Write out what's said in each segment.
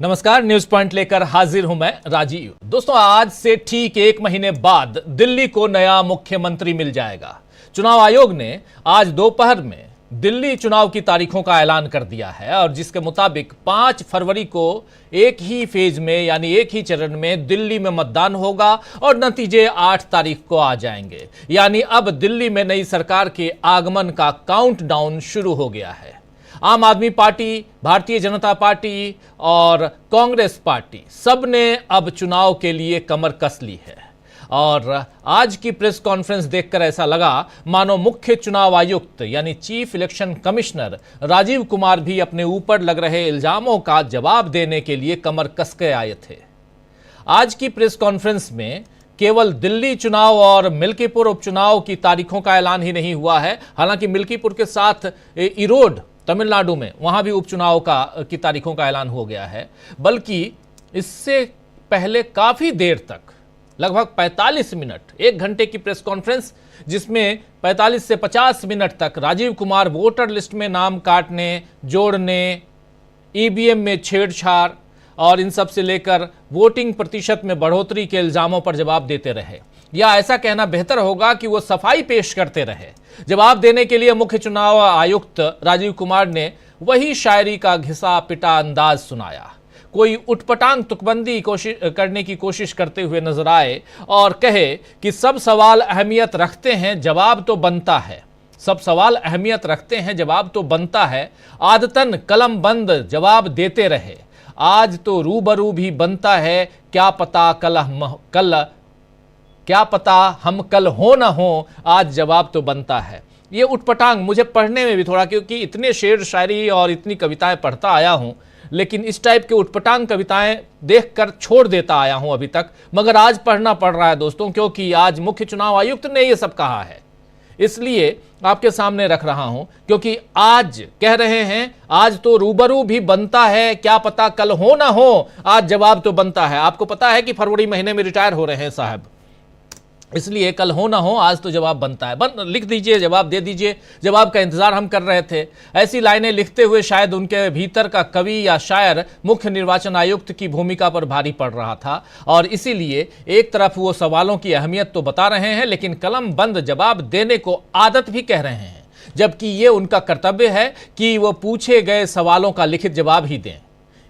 नमस्कार, news point लेकर हाजिर हूं मैं राजीव। दोस्तों, आज से ठीक 1 महीने बाद दिल्ली को नया मुख्यमंत्री मिल जाएगा। चुनाव आयोग ने आज दोपहर में दिल्ली चुनाव की तारीखों का ऐलान कर दिया है और जिसके मुताबिक 5 फरवरी को एक ही फेज में यानी एक ही चरण में दिल्ली में मतदान होगा और नतीजे 8 तारीख को आ जाएंगे। यानी अब दिल्ली में नई सरकार के आगमन का काउंटडाउन शुरू हो गया है। आम आदमी पार्टी, भारतीय जनता पार्टी और कांग्रेस पार्टी सब ने अब चुनाव के लिए कमर कस ली है और आज की प्रेस कॉन्फ्रेंस देखकर ऐसा लगा मानो मुख्य चुनाव आयुक्त यानी chief election commissioner Rajiv Kumar भी अपने ऊपर लग रहे इल्जामों का जवाब देने के लिए कमर कस के आए थे। आज की प्रेस कॉन्फ्रेंस में केवल दिल्ली चुनाव और मिल्कीपुर उपचुनाव की तारीखों का ऐलान ही नहीं हुआ है। हालांकि मिल्कीपुर के साथ इरोड तमिलनाडु में वहां भी उपचुनाव की तारीखों का ऐलान हो गया है, बल्कि इससे पहले काफी देर तक लगभग 45 मिनट, 1 घंटे की प्रेस कॉन्फ्रेंस जिसमें 45 से 50 मिनट तक राजीव कुमार वोटर लिस्ट में नाम काटने, जोड़ने, ईवीएम में छेड़छाड़ और इन सब से लेकर वोटिंग प्रतिशत में बढ़ोतरी के इल्जामों पर जवाब देते रहे, या ऐसा कहना बेहतर होगा कि वो सफाई पेश करते रहे। जवाब देने के लिए मुख्य चुनाव आयुक्त राजीव कुमार ने वही शायरी का घिसा पिटा अंदाज सुनाया। कोई उटपटांग तुकबंदी करने की कोशिश करते हुए नजर आए और कहे कि सब सवाल अहमियत रखते हैं, जवाब तो बनता है। सब सवाल अहमियत रखते हैं, जवाब तो बनता है। आदतन कलम बंद जवाब देते रहे। आज तो रूबरू भी बनता है, क्या पता हम कल हो ना हो, आज जवाब तो बनता है। ये उटपटांग मुझे पढ़ने में भी थोड़ा, क्योंकि इतने शेर शायरी और इतनी कविताएं पढ़ता आया हूं, लेकिन इस टाइप के उटपटांग कविताएं देखकर छोड़ देता आया हूं अभी तक, मगर आज पढ़ना पड़ रहा है दोस्तों, क्योंकि आज मुख्य चुनाव आयुक्त ने ये सब कहा है, इसलिए आपके सामने रख रहा हूं। क्योंकि आज कह रहे हैं आज तो रूबरू भी बनता है, क्या पता कल हो ना हो, आज जवाब तो बनता है। आपको पता है कि फरवरी महीने में रिटायर हो रहे हैं साहब, इसलिए कल हो ना हो आज तो जवाब बनता है। लिख दीजिए, जवाब दे दीजिए, जवाब का इंतजार हम कर रहे थे। ऐसी लाइनें लिखते हुए शायद उनके भीतर का कवि या शायर मुख्य निर्वाचन आयुक्त की भूमिका पर भारी पड़ रहा था और इसीलिए एक तरफ वो सवालों की अहमियत तो बता रहे हैं, लेकिन कलम बंद जवाब देने को आदत भी कह रहे हैं, जबकि ये उनका कर्तव्य है कि वो पूछे गए सवालों का लिखित जवाब ही दें।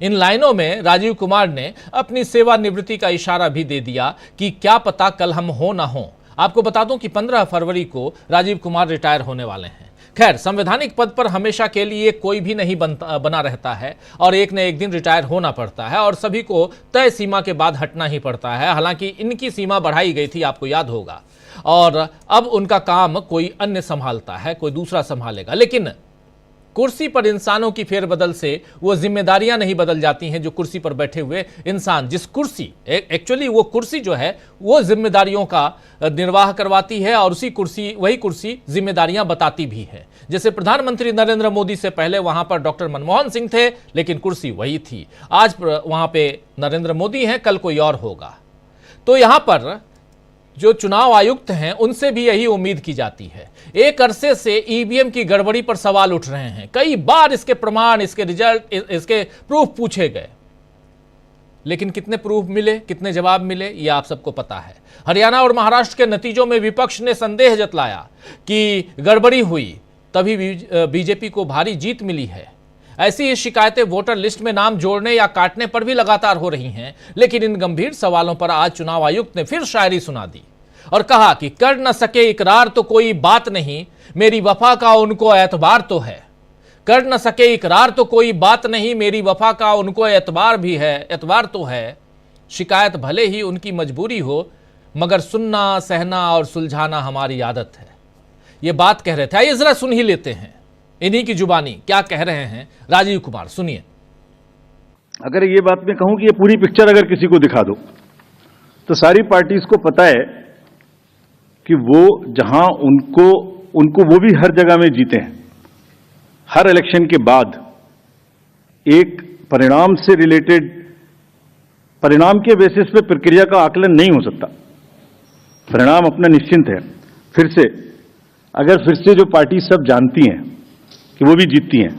इन लाइनों में राजीव कुमार ने अपनी सेवानिवृत्ति का इशारा भी दे दिया कि क्या पता कल हम हो ना हो। आपको बता दूं कि 15 फरवरी को राजीव कुमार रिटायर होने वाले हैं। खैर, संवैधानिक पद पर हमेशा के लिए कोई भी नहीं बना रहता है और एक न एक दिन रिटायर होना पड़ता है और सभी को तय सीमा के बाद हटना ही पड़ता है। हालांकि इनकी सीमा बढ़ाई गई थी, आपको याद होगा, और अब उनका काम कोई अन्य संभालता है, कोई दूसरा संभालेगा। लेकिन कुर्सी पर इंसानों की फेरबदल से वो जिम्मेदारियां नहीं बदल जाती हैं जो कुर्सी पर बैठे हुए इंसान, जिस कुर्सी एक्चुअली वो कुर्सी जो है वो जिम्मेदारियों का निर्वाह करवाती है और वही कुर्सी जिम्मेदारियां बताती भी है। जैसे प्रधानमंत्री नरेंद्र मोदी से पहले वहां पर डॉक्टर मनमोहन सिंह थे, लेकिन कुर्सी वही थी। आज वहां पे नरेंद्र मोदी हैं, कल कोई और होगा। तो यहां पर जो चुनाव आयुक्त हैं उनसे भी यही उम्मीद की जाती है। एक अरसे से ईवीएम की गड़बड़ी पर सवाल उठ रहे हैं, कई बार इसके प्रमाण, इसके रिजल्ट, इसके प्रूफ पूछे गए, लेकिन कितने प्रूफ मिले, कितने जवाब मिले, ये आप सबको पता है। हरियाणा और महाराष्ट्र के नतीजों में विपक्ष ने संदेह जताया कि गड़बड़ी हुई, तभी बीजेपी को भारी जीत मिली है। ऐसी ही शिकायतें वोटर लिस्ट में नाम जोड़ने या काटने पर भी लगातार हो रही हैं, लेकिन इन गंभीर सवालों पर आज चुनाव आयुक्त ने फिर शायरी सुना दी और कहा कि कर न सके इकरार तो कोई बात नहीं, मेरी वफा का उनको एतबार तो है। कर न सके इकरार तो कोई बात नहीं, मेरी वफा का उनको एतबार तो है। शिकायत भले ही उनकी मजबूरी हो, मगर सुनना, सहना और सुलझाना हमारी आदत है। ये बात कह रहे थे। आइए जरा सुन ही लेते हैं इन्हीं की जुबानी क्या कह रहे हैं राजीव कुमार, सुनिए। अगर ये बात मैं कहूं कि ये पूरी पिक्चर अगर किसी को दिखा दो तो सारी पार्टीज को पता है कि वो जहां उनको वो भी हर जगह में जीते हैं। हर इलेक्शन के बाद एक परिणाम से रिलेटेड, परिणाम के बेसिस पे प्रक्रिया का आकलन नहीं हो सकता। परिणाम अपना निश्चिंत है। फिर से जो पार्टी सब जानती हैं कि वो भी जीतती हैं,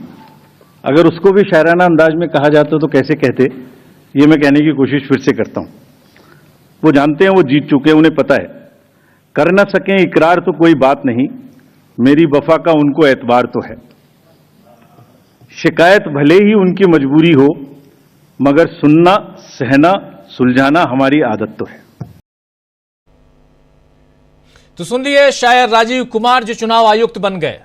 अगर उसको भी शायराना अंदाज में कहा जाता तो कैसे कहते ये मैं कहने की कोशिश फिर से करता हूं। वो जानते हैं वो जीत चुके हैं, उन्हें पता है। कर ना सकें इकरार तो कोई बात नहीं, मेरी वफा का उनको एतबार तो है। शिकायत भले ही उनकी मजबूरी हो, मगर सुनना, सहना, सुलझाना हमारी आदत तो है। तो सुन लिए शायद राजीव कुमार जो चुनाव आयुक्त बन गए,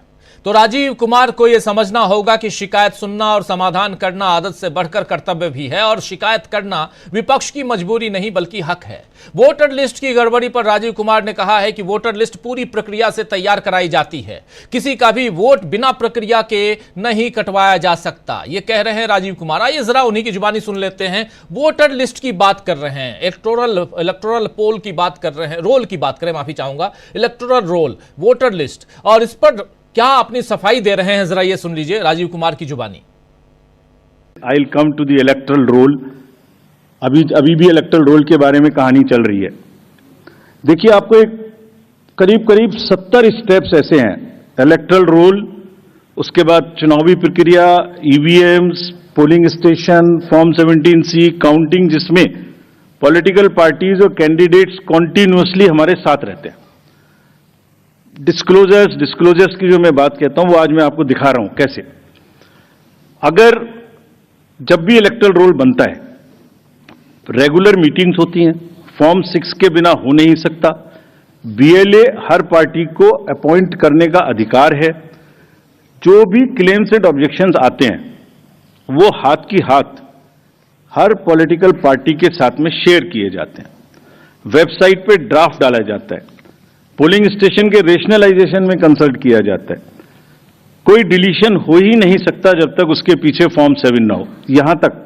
तो राजीव कुमार को यह समझना होगा कि शिकायत सुनना और समाधान करना आदत से बढ़कर कर्तव्य भी है, और शिकायत करना विपक्ष की मजबूरी नहीं बल्कि हक है। वोटर लिस्ट की गड़बड़ी पर राजीव कुमार ने कहा है कि वोटर लिस्ट पूरी प्रक्रिया से तैयार कराई जाती है, किसी का भी वोट बिना प्रक्रिया के नहीं कटवाया जा सकता, ये कह रहे हैं राजीव कुमार। आइए जरा उन्हीं की जुबानी सुन लेते हैं। वोटर लिस्ट की बात कर रहे हैं, इलेक्टोरल पोल की बात कर रहे हैं, रोल की बात करें, माफी चाहूंगा, इलेक्टोरल रोल, वोटर लिस्ट, और इस पर क्या अपनी सफाई दे रहे हैं, जरा ये सुन लीजिए राजीव कुमार की जुबानी। I will come to the electoral roll. अभी भी इलेक्टोरल रोल के बारे में कहानी चल रही है। देखिए, आपको एक करीब 70 स्टेप्स ऐसे हैं। इलेक्टोरल रोल, उसके बाद चुनावी प्रक्रिया, EVMs, polling station, form 17C, counting, जिसमें पॉलिटिकल पार्टीज और कैंडिडेट्स कॉन्टिन्यूअसली हमारे साथ रहते हैं। डिस्क्लोजर्स की जो मैं बात कहता हूं, वो आज मैं आपको दिखा रहा हूं कैसे। अगर जब भी इलेक्टोरल रोल बनता है, रेगुलर मीटिंग्स होती हैं, फॉर्म 6 के बिना हो नहीं सकता। बीएलए हर पार्टी को अपॉइंट करने का अधिकार है। जो भी क्लेम्स एंड ऑब्जेक्शंस आते हैं, वो हाथ की हाथ हर पॉलिटिकल पार्टी के साथ में शेयर किए जाते हैं। वेबसाइट पे ड्राफ्ट डाला जाता है। पोलिंग स्टेशन के रेशनलाइजेशन में कंसल्ट किया जाता है। कोई डिलीशन हो ही नहीं सकता जब तक उसके पीछे फॉर्म 7 ना हो। यहां तक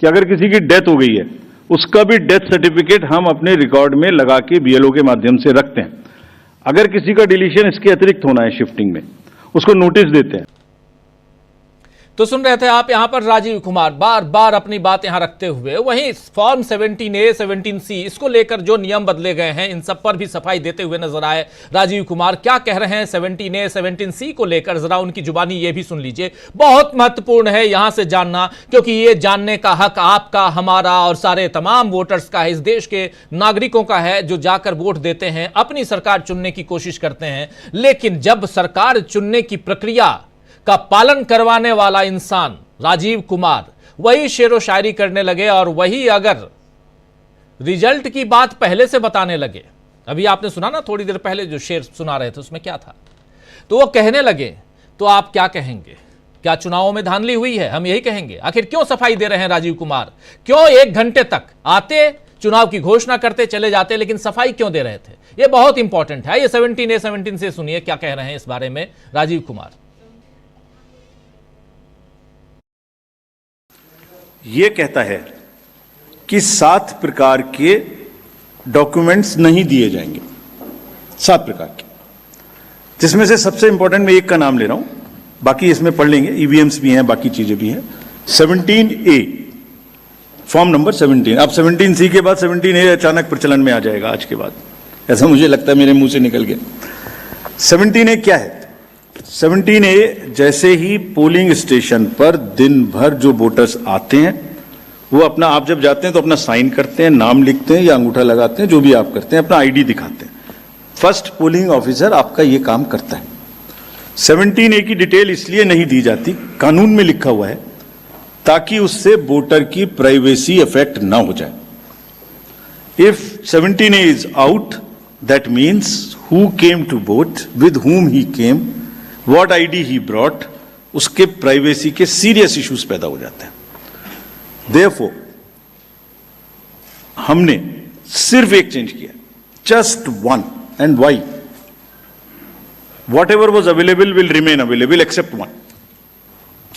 कि अगर किसी की डेथ हो गई है, उसका भी डेथ सर्टिफिकेट हम अपने रिकॉर्ड में लगा के बीएलओ के माध्यम से रखते हैं। अगर किसी का डिलीशन इसके अतिरिक्त होना है शिफ्टिंग में, उसको नोटिस देते हैं। तो सुन रहे थे आप यहां पर राजीव कुमार बार बार अपनी बात यहां रखते हुए, वहीं फॉर्म 17A 17C इसको लेकर जो नियम बदले गए हैं, इन सब पर भी सफाई देते हुए नजर आए राजीव कुमार। क्या कह रहे हैं 17A 17C को लेकर, जरा उनकी जुबानी ये भी सुन लीजिए। बहुत महत्वपूर्ण है यहां से जानना, क्योंकि ये जानने का हक आपका, हमारा और सारे तमाम वोटर्स का है, इस देश के नागरिकों का है, जो जाकर वोट देते हैं, अपनी सरकार चुनने की कोशिश करते हैं। लेकिन जब सरकार चुनने की प्रक्रिया का पालन करवाने वाला इंसान राजीव कुमार वही शेरो शायरी करने लगे, और वही अगर रिजल्ट की बात पहले से बताने लगे, अभी आपने सुना ना थोड़ी देर पहले जो शेर सुना रहे थे उसमें क्या था, तो वो कहने लगे, तो आप क्या कहेंगे? क्या चुनावों में धांधली हुई है? हम यही कहेंगे। आखिर क्यों सफाई दे रहे हैं राजीव कुमार? क्यों 1 घंटे तक आते, चुनाव की घोषणा करते, चले जाते, लेकिन सफाई क्यों दे रहे थे? ये बहुत इंपॉर्टेंट है। ये 17A 17 से सुनिए क्या कह रहे हैं इस बारे में राजीव कुमार। ये कहता है कि 7 प्रकार के डॉक्यूमेंट्स नहीं दिए जाएंगे, 7 प्रकार के, जिसमें से सबसे इंपॉर्टेंट मैं एक का नाम ले रहा हूं, बाकी इसमें पढ़ लेंगे, ईवीएम्स भी हैं, बाकी चीजें भी हैं। 17A, form number 17। अब 17C के बाद 17A अचानक प्रचलन में आ जाएगा आज के बाद, ऐसा मुझे लगता है, मेरे मुंह से निकल गया। 17A क्या है? 17A, जैसे ही पोलिंग स्टेशन पर दिन भर जो वोटर्स आते हैं, वो अपना, आप जब जाते हैं तो अपना साइन करते हैं, नाम लिखते हैं या अंगूठा लगाते हैं, जो भी आप करते हैं, अपना आईडी दिखाते हैं। फर्स्ट पोलिंग ऑफिसर आपका ये काम करता है। 17A की डिटेल इसलिए नहीं दी जाती, कानून में लिखा हुआ है, ताकि उससे वोटर की प्राइवेसी अफेक्ट ना हो जाए। If 17A is out, that means who came to vote, with whom he came, what ID he brought, उसके प्राइवेसी के सीरियस इश्यूज पैदा हो जाते हैं। देयरफॉर हमने सिर्फ एक चेंज किया, just one, and why? What ever was available will remain available except one.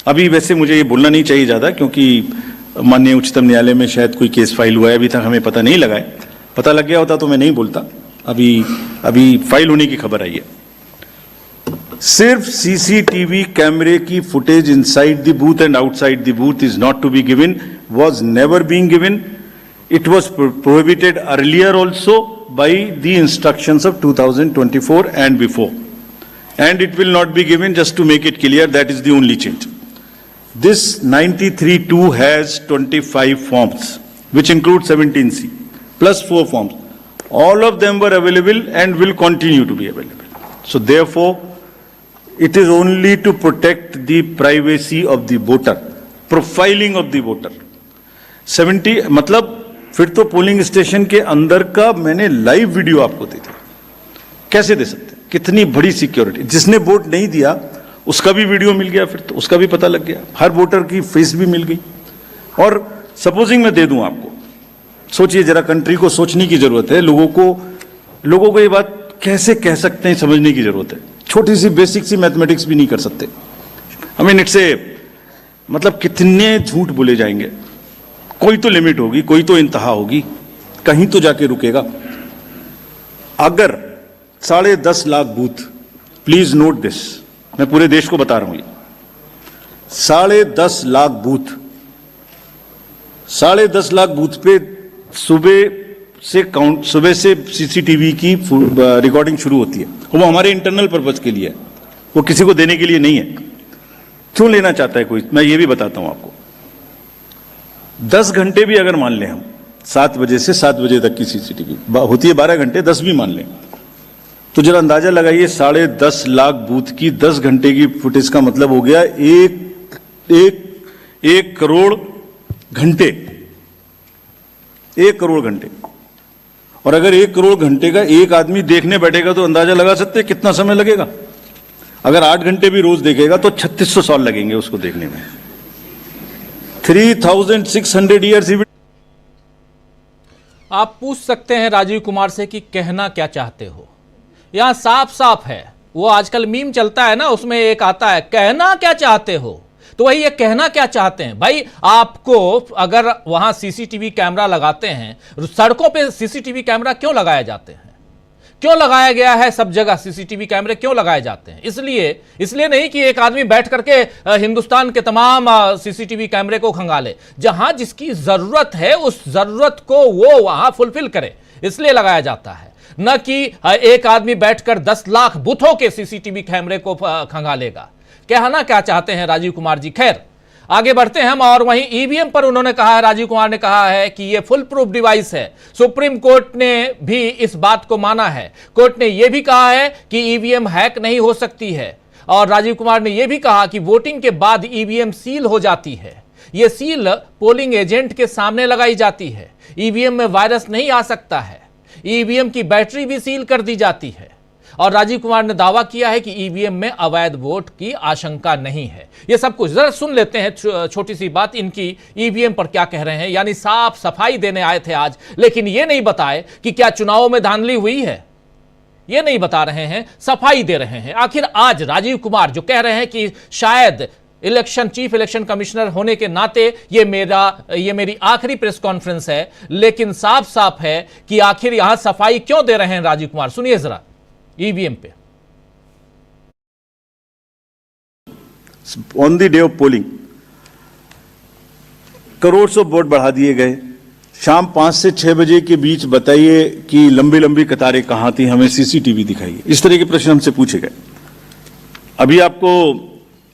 अभी वैसे मुझे ये बोलना नहीं चाहिए ज्यादा, क्योंकि माननीय उच्चतम न्यायालय में शायद कोई केस फाइल हुआ है, अभी तक हमें पता नहीं लगा है। पता लग गया होता तो मैं नहीं बोलता। अभी फाइल होने की खबर आई है। सिर्फ सीसीटीवी कैमरे की footage inside the booth and outside the booth is not to be given, was never being given. It was prohibited earlier also by the instructions of 2024 and before. And it will not be given, just to make it clear, that is the only change. This 93-2 has 25 forms. which include 17C, plus 4 forms. All of them were available and will continue to be available. So therefore, it is only to protect the privacy of the voter, profiling of the voter. 70 मतलब फिर तो polling station के अंदर का मैंने live video आपको दे दिया। कैसे दे सकते हैं? कितनी बड़ी सिक्योरिटी। जिसने वोट नहीं दिया उसका भी वीडियो मिल गया, फिर तो उसका भी पता लग गया, हर वोटर की फेस भी मिल गई। और सपोजिंग मैं दे दूं आपको, सोचिए जरा, कंट्री को सोचने की जरूरत है, लोगों को ये बात कैसे कह सकते हैं समझने की जरूरत है। छोटी सी बेसिक सी मैथमेटिक्स भी नहीं कर सकते। आई मीन इट्स मतलब कितने झूठ बोले जाएंगे। कोई तो लिमिट होगी, कोई तो इंतहा होगी, कहीं तो जाके रुकेगा। अगर 10.5 lakh booth, please note this, मैं पूरे देश को बता रहा हूं, ये 10.5 लाख बूथ, 10.5 लाख बूथ पे सुबह से सीसीटीवी की रिकॉर्डिंग शुरू होती है। वो हमारे इंटरनल पर्पज के लिए है, वो किसी को देने के लिए नहीं है। क्यों लेना चाहता है कोई, मैं ये भी बताता हूं आपको। 10 घंटे भी अगर मान लें हम, 7 बजे से 7 बजे तक की सीसीटीवी होती है, 12 घंटे, 10 भी मान लें, तो जरा अंदाजा लगाइए 10.5 लाख बूथ की 10 घंटे की फुटेज का मतलब हो गया 1 करोड़ घंटे। 1 करोड़ घंटे। और अगर 1 करोड़ घंटे का एक आदमी देखने बैठेगा तो अंदाजा लगा सकते हैं कितना समय लगेगा। अगर 8 घंटे भी रोज देखेगा तो 3600 साल लगेंगे उसको देखने में। 3600 ईयर्स। आप पूछ सकते हैं राजीव कुमार से कि कहना क्या चाहते हो। यहां साफ साफ है, वो आजकल मीम चलता है ना, उसमें एक आता है कहना क्या चाहते हो, तो वही ये कहना क्या चाहते हैं। भाई आपको अगर वहां सीसीटीवी कैमरा लगाते हैं, सड़कों पे सीसीटीवी कैमरा क्यों लगाए जाते हैं, क्यों लगाया गया है सब जगह सीसीटीवी कैमरे क्यों लगाए जाते हैं? इसलिए नहीं कि एक आदमी बैठ करके हिंदुस्तान के तमाम सीसीटीवी कैमरे को खंगाले। जहां जिसकी जरूरत है उस जरूरत को वो वहां फुलफिल करे, इसलिए लगाया जाता है, न कि एक आदमी बैठकर 10 लाख बूथों के सीसीटीवी कैमरे को खंगालेगा। कहना क्या चाहते हैं राजीव कुमार जी? खैर आगे बढ़ते हैं हम। और वहीं ईवीएम पर उन्होंने कहा है, राजीव कुमार ने कहा है कि यह फुल प्रूफ डिवाइस है। सुप्रीम कोर्ट ने भी इस बात को माना है। कोर्ट ने यह भी कहा है कि ईवीएम हैक नहीं हो सकती है। और राजीव कुमार ने यह भी कहा कि वोटिंग के बाद ईवीएम सील हो जाती है। यह सील पोलिंग एजेंट के सामने लगाई जाती है। ईवीएम में वायरस नहीं आ सकता है। ईवीएम की बैटरी भी सील कर दी जाती है। और राजीव कुमार ने दावा किया है कि ईवीएम में अवैध वोट की आशंका नहीं है। यह सब कुछ जरा सुन लेते हैं, छोटी सी बात इनकी ईवीएम पर क्या कह रहे हैं। यानी साफ सफाई देने आए थे आज, लेकिन यह नहीं बताए कि क्या चुनाव में धांधली हुई है, यह नहीं बता रहे हैं, सफाई दे रहे हैं। आखिर आज राजीव कुमार जो कह रहे हैं कि शायद चीफ इलेक्शन कमिश्नर होने के नाते ये मेरी आखिरी प्रेस कॉन्फ्रेंस है, लेकिन साफ साफ है कि आखिर यहां सफाई क्यों दे रहे हैं राजीव कुमार। सुनिए जरा ईवीएम पे। On the day of polling crore vote बढ़ा दिए गए। शाम 5 से 6 बजे के बीच बताइए कि लंबी लंबी कतारें कहां थी, हमें सीसीटीवी दिखाइए। इस तरह के प्रश्न हमसे पूछे गए। अभी आपको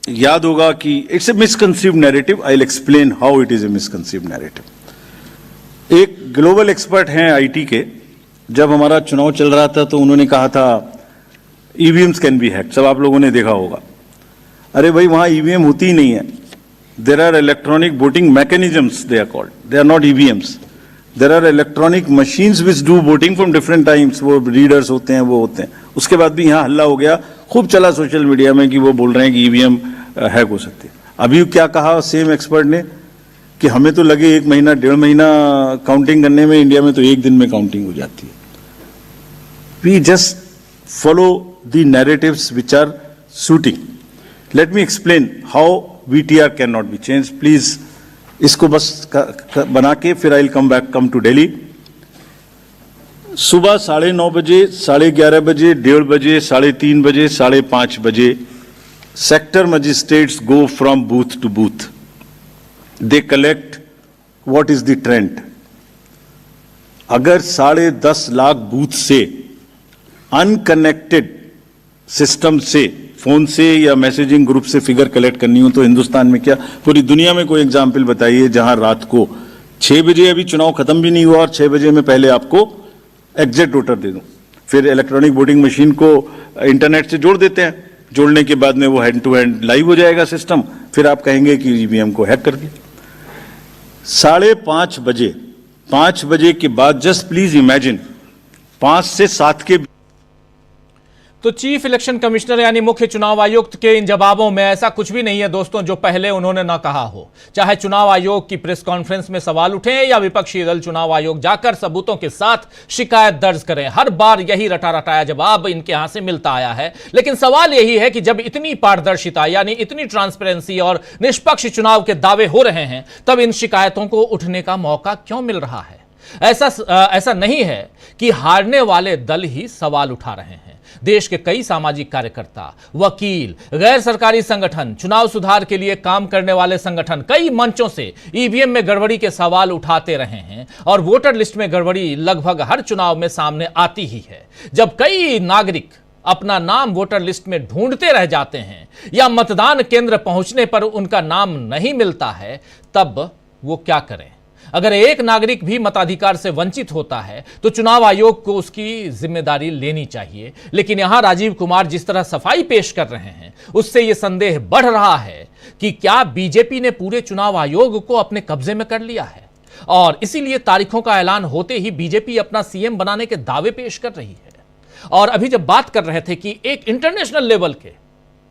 याद होगा कि it's a misconceived narrative. I will explain how it is a misconceived narrative. एक ग्लोबल एक्सपर्ट हैं आईटी के, जब हमारा चुनाव चल रहा था तो उन्होंने कहा था ईवीएम्स कैन बी हैक्ड। सब आप लोगों ने देखा होगा। अरे भाई वहां ईवीएम होती ही नहीं है। There are electronic voting mechanisms, they are called, they are not EVMs. There are electronic machines which do voting from different times. वो रीडर्स होते हैं, वो होते हैं। उसके बाद भी यहाँ हल्ला हो गया, खूब चला सोशल मीडिया में कि वो बोल रहे हैं कि ईवीएम हैक हो सकती है। अभी क्या कहा सेम एक्सपर्ट ने कि हमें तो लगे 1 महीना 1.5 महीना काउंटिंग करने में, इंडिया में तो 1 दिन में काउंटिंग हो जाती है। We just follow the narratives which are suiting. Let me explain how VTR can not be change. Please इसको बस बना के फिर I will come to Delhi. सुबह 9:30 बजे, 11:30 बजे, 1:30 बजे, 3:30 बजे, 5:30 बजे sector magistrates go from booth to booth. They collect what is the trend. अगर 10.5 लाख बूथ से अनकनेक्टेड सिस्टम से, फोन से या मैसेजिंग ग्रुप से फिगर कलेक्ट करनी हो तो हिंदुस्तान में क्या, पूरी दुनिया में कोई एग्जाम्पल बताइए जहां रात को 6 बजे अभी चुनाव खत्म भी नहीं हुआ और 6 बजे में पहले आपको एग्जिट वोटर दे दूं, फिर इलेक्ट्रॉनिक वोटिंग मशीन को इंटरनेट से जोड़ देते हैं, जोड़ने के बाद में वो हैंड टू हैंड लाइव हो जाएगा सिस्टम, फिर आप कहेंगे कि ईवीएम को हैक कर दिया। 5:30 बजे के बाद जस्ट प्लीज इमेजिन 5 से 7 के तो चीफ इलेक्शन कमिश्नर यानी मुख्य चुनाव आयुक्त के इन जवाबों में ऐसा कुछ भी नहीं है दोस्तों जो पहले उन्होंने ना कहा हो। चाहे चुनाव आयोग की प्रेस कॉन्फ्रेंस में सवाल उठे या विपक्षी दल चुनाव आयोग जाकर सबूतों के साथ शिकायत दर्ज करें, हर बार यही रटा रटाया जवाब इनके यहां से मिलता आया है। लेकिन सवाल यही है कि जब इतनी पारदर्शिता यानी इतनी ट्रांसपेरेंसी और निष्पक्ष चुनाव के दावे हो रहे हैं, तब इन शिकायतों को उठने का मौका क्यों मिल रहा है? ऐसा नहीं है कि हारने वाले दल ही सवाल उठा रहे हैं। देश के कई सामाजिक कार्यकर्ता, वकील, गैर सरकारी संगठन, चुनाव सुधार के लिए काम करने वाले संगठन कई मंचों से ईवीएम में गड़बड़ी के सवाल उठाते रहे हैं और वोटर लिस्ट में गड़बड़ी लगभग हर चुनाव में सामने आती ही है। जब कई नागरिक अपना नाम वोटर लिस्ट में ढूंढते रह जाते हैं या मतदान केंद्र पहुंचने पर उनका नाम नहीं मिलता है, तब वो क्या करें? अगर एक नागरिक भी मताधिकार से वंचित होता है तो चुनाव आयोग को उसकी जिम्मेदारी लेनी चाहिए। लेकिन यहां राजीव कुमार जिस तरह सफाई पेश कर रहे हैं, उससे यह संदेह बढ़ रहा है कि क्या बीजेपी ने पूरे चुनाव आयोग को अपने कब्जे में कर लिया है और इसीलिए तारीखों का ऐलान होते ही बीजेपी अपना सीएम बनाने के दावे पेश कर रही है। और अभी जब बात कर रहे थे कि एक इंटरनेशनल लेवल के,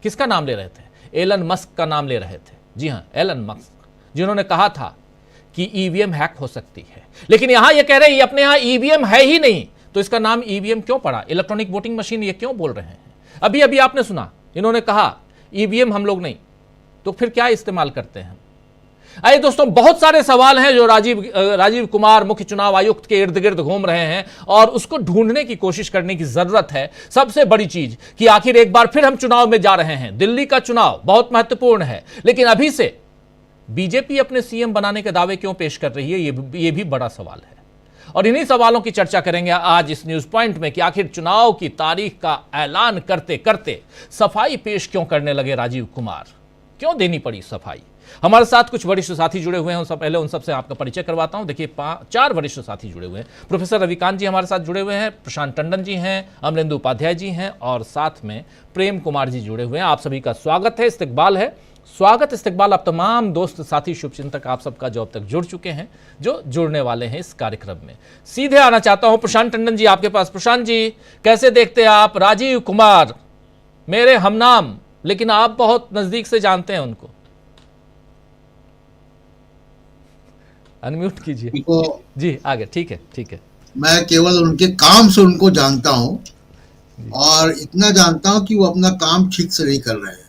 किसका नाम ले रहे थे? एलन मस्क का नाम ले रहे थे। जी हां, एलन मस्क, जिन्होंने कहा था कि ईवीएम हैक हो सकती है। लेकिन यहां यह कह रहे हैं अपने यहां ईवीएम है ही नहीं, तो इसका नाम ईवीएम क्यों पड़ा? इलेक्ट्रॉनिक वोटिंग मशीन ये क्यों बोल रहे हैं? अभी अभी आपने सुना, इन्होंने कहा ईवीएम हम लोग नहीं, तो फिर क्या इस्तेमाल करते हैं? आइए दोस्तों, बहुत सारे सवाल हैं जो राजीव कुमार मुख्य चुनाव आयुक्त के इर्द गिर्द घूम रहे हैं और उसको ढूंढने की कोशिश करने की जरूरत है। सबसे बड़ी चीज कि आखिर एक बार फिर हम चुनाव में जा रहे हैं। दिल्ली का चुनाव बहुत महत्वपूर्ण है, लेकिन अभी से बीजेपी अपने सीएम बनाने के दावे क्यों पेश कर रही है, ये भी बड़ा सवाल है। और इन्हीं सवालों की चर्चा करेंगे आज इस न्यूज पॉइंट में कि आखिर चुनाव की तारीख का ऐलान करते करते सफाई पेश क्यों करने लगे राजीव कुमार? क्यों देनी पड़ी सफाई? हमारे साथ कुछ वरिष्ठ साथी जुड़े हुए हैं, पहले उन सबसे आपका परिचय करवाता हूं। देखिए, 4 वरिष्ठ साथी जुड़े हुए हैं। प्रोफेसर रविकांत जी हमारे साथ जुड़े हुए हैं, प्रशांत टंडन जी हैं, अमरेंदु उपाध्याय जी हैं और साथ में प्रेम कुमार जी जुड़े हुए हैं। आप सभी का स्वागत है, इस्तकबाल है। स्वागत इस्तकबाल आप तमाम दोस्त साथी शुभचिंतक आप सबका जो अब तक जुड़ चुके हैं, जो जुड़ने वाले हैं इस कार्यक्रम में। सीधे आना चाहता हूं प्रशांत टंडन जी आपके पास। प्रशांत जी, कैसे देखते हैं आप राजीव कुमार, मेरे हमनाम, लेकिन आप बहुत नजदीक से जानते हैं उनको? अनम्यूट कीजिए जी, आगे। ठीक है। मैं केवल उनके काम से उनको जानता हूं और इतना जानता हूं कि वो अपना काम ठीक से नहीं कर रहे हैं।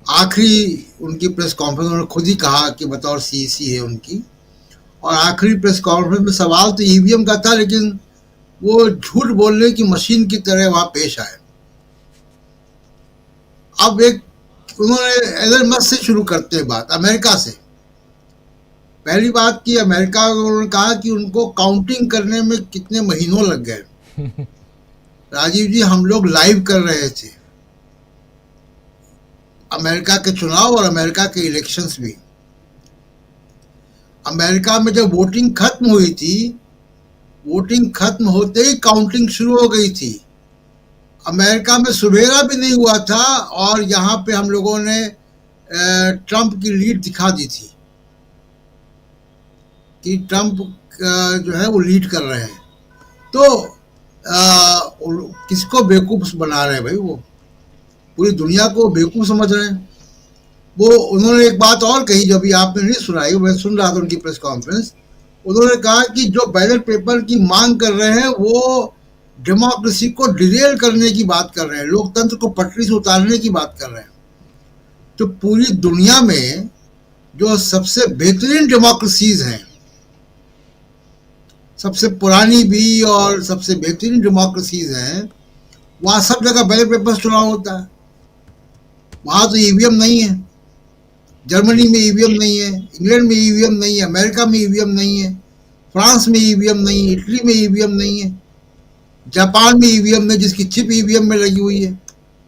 आखिरी उनकी प्रेस कॉन्फ्रेंस उन्होंने खुद ही कहा कि बतौर सीईसी है उनकी, और आखिरी प्रेस कॉन्फ्रेंस में सवाल तो ईवीएम का था, लेकिन वो झूठ बोलने की मशीन की तरह वहां पेश आए। अब उन्होंने एलन मस्क से शुरू करते हैं बात, अमेरिका से। पहली बात की अमेरिका, उन्होंने कहा कि उनको काउंटिंग करने में कितने महीनों लग गए। राजीव जी, हम लोग लाइव कर रहे थे अमेरिका के चुनाव और अमेरिका के इलेक्शंस भी। अमेरिका में जब वोटिंग खत्म हुई थी, वोटिंग खत्म होते ही काउंटिंग शुरू हो गई थी। अमेरिका में सुबेरा भी नहीं हुआ था और यहाँ पे हम लोगों ने ट्रंप की लीड दिखा दी थी कि ट्रंप जो है वो लीड कर रहे हैं। तो किसको बेवकूफ बना रहे हैं भाई? वो पूरी दुनिया को बेवकूफ समझ रहे हैं। वो उन्होंने एक बात और कही जो अभी आपने नहीं सुनाई, मैं सुन रहा था उनकी प्रेस कॉन्फ्रेंस। उन्होंने कहा कि जो बैलेट पेपर की मांग कर रहे हैं वो डेमोक्रेसी को डिरेल करने की बात कर रहे हैं, लोकतंत्र को पटरी से उतारने की बात कर रहे हैं। तो पूरी दुनिया में जो सबसे बेहतरीन डेमोक्रेसीज हैं, सबसे पुरानी भी और सबसे बेहतरीन डेमोक्रेसीज हैं, वहाँ सब जगह बैलेट पेपर चुनाव होता है। वहाँ तो ईवीएम नहीं है। जर्मनी में ईवीएम नहीं है, इंग्लैंड में ईवीएम नहीं है, अमेरिका में ईवीएम नहीं है, फ्रांस में ईवीएम नहीं है, इटली में ईवीएम नहीं है, जापान में ईवीएम नहीं, जिसकी चिप ईवीएम में लगी हुई है,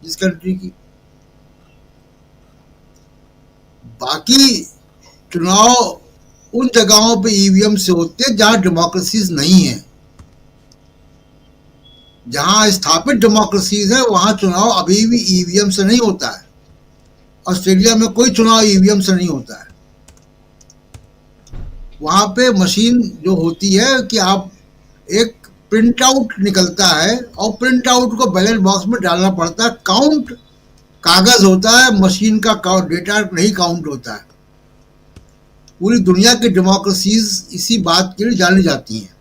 जिस कंट्री की। बाकी चुनाव उन जगहों पे ईवीएम से होते हैं जहां डेमोक्रेसीज नहीं है। जहां स्थापित डेमोक्रेसीज है वहां चुनाव अभी भी ईवीएम से नहीं होता है। ऑस्ट्रेलिया में कोई चुनाव ईवीएम से नहीं होता है। वहां पे मशीन जो होती है कि आप एक प्रिंट आउट निकलता है और प्रिंट आउट को बैलेट बॉक्स में डालना पड़ता है। काउंट कागज होता है, मशीन का डेटा नहीं काउंट होता है। पूरी दुनिया की डेमोक्रेसीज इसी बात के लिए जानी जाती हैं।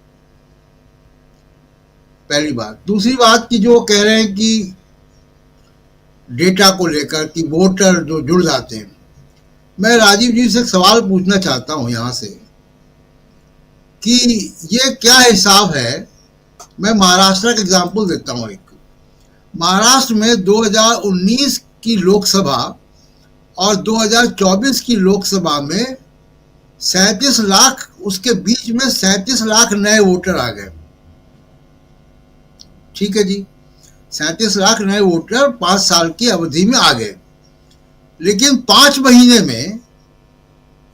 पहली बात। दूसरी बात की जो कह रहे हैं कि डेटा को लेकर कि वोटर जो जुड़ जाते हैं, मैं राजीव जी से एक सवाल पूछना चाहता हूं यहां से कि ये क्या हिसाब है। मैं महाराष्ट्र का एग्जांपल देता हूं। एक महाराष्ट्र में 2019 की लोकसभा और 2024 की लोकसभा में 37 लाख, उसके बीच में 37 लाख नए वोटर आ गए। ठीक है जी, 37 लाख नए वोटर 5 साल की अवधि में आ गए। लेकिन 5 महीने में,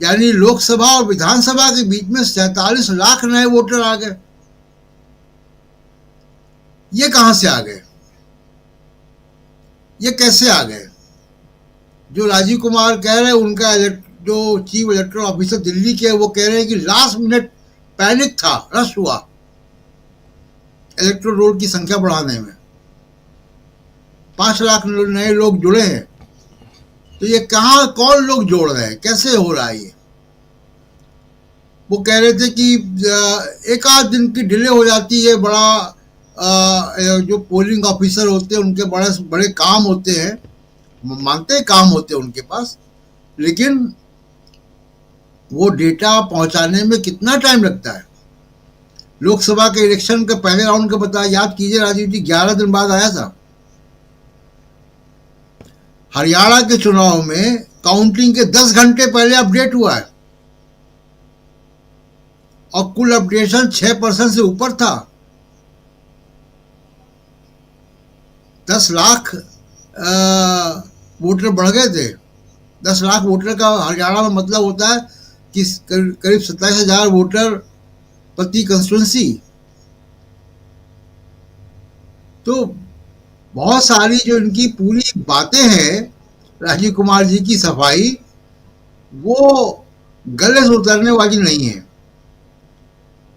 यानी लोकसभा और विधानसभा के बीच में 47 लाख नए वोटर आ गए। ये कहां से आ गए? ये कैसे आ गए? जो राजीव कुमार कह रहे हैं, उनका जो चीफ इलेक्टोरल ऑफिसर दिल्ली के, वो कह रहे हैं कि लास्ट मिनट पैनिक था, रश हुआ इलेक्टोरल रोल की संख्या बढ़ाने में। 5 लाख नए लोग जुड़े हैं। तो ये कहां, कौन लोग जोड़ रहे हैं, कैसे हो रहा है ये? वो कह रहे थे कि एक आध दिन की डिले हो जाती है। बड़ा जो पोलिंग ऑफिसर होते हैं उनके बड़े बड़े काम होते हैं, मानते हैं काम होते हैं उनके पास, लेकिन वो डेटा पहुंचाने में कितना टाइम लगता है। लोकसभा के इलेक्शन के पहले राउंड का बता, याद कीजिए राजीव जी, 11 दिन बाद आया था। हरियाणा के चुनाव में काउंटिंग के 10 घंटे पहले अपडेट हुआ है और कुल अपडेशन 6% से ऊपर था। 10 लाख वोटर बढ़ गए थे। 10 लाख वोटर का हरियाणा में मतलब होता है कि करीब 27,000 वोटर प्रति कंस्टिट्यूंसी। तो बहुत सारी जो इनकी पूरी बातें हैं राजीव कुमार जी की सफाई, वो गले से उतरने वाली नहीं है।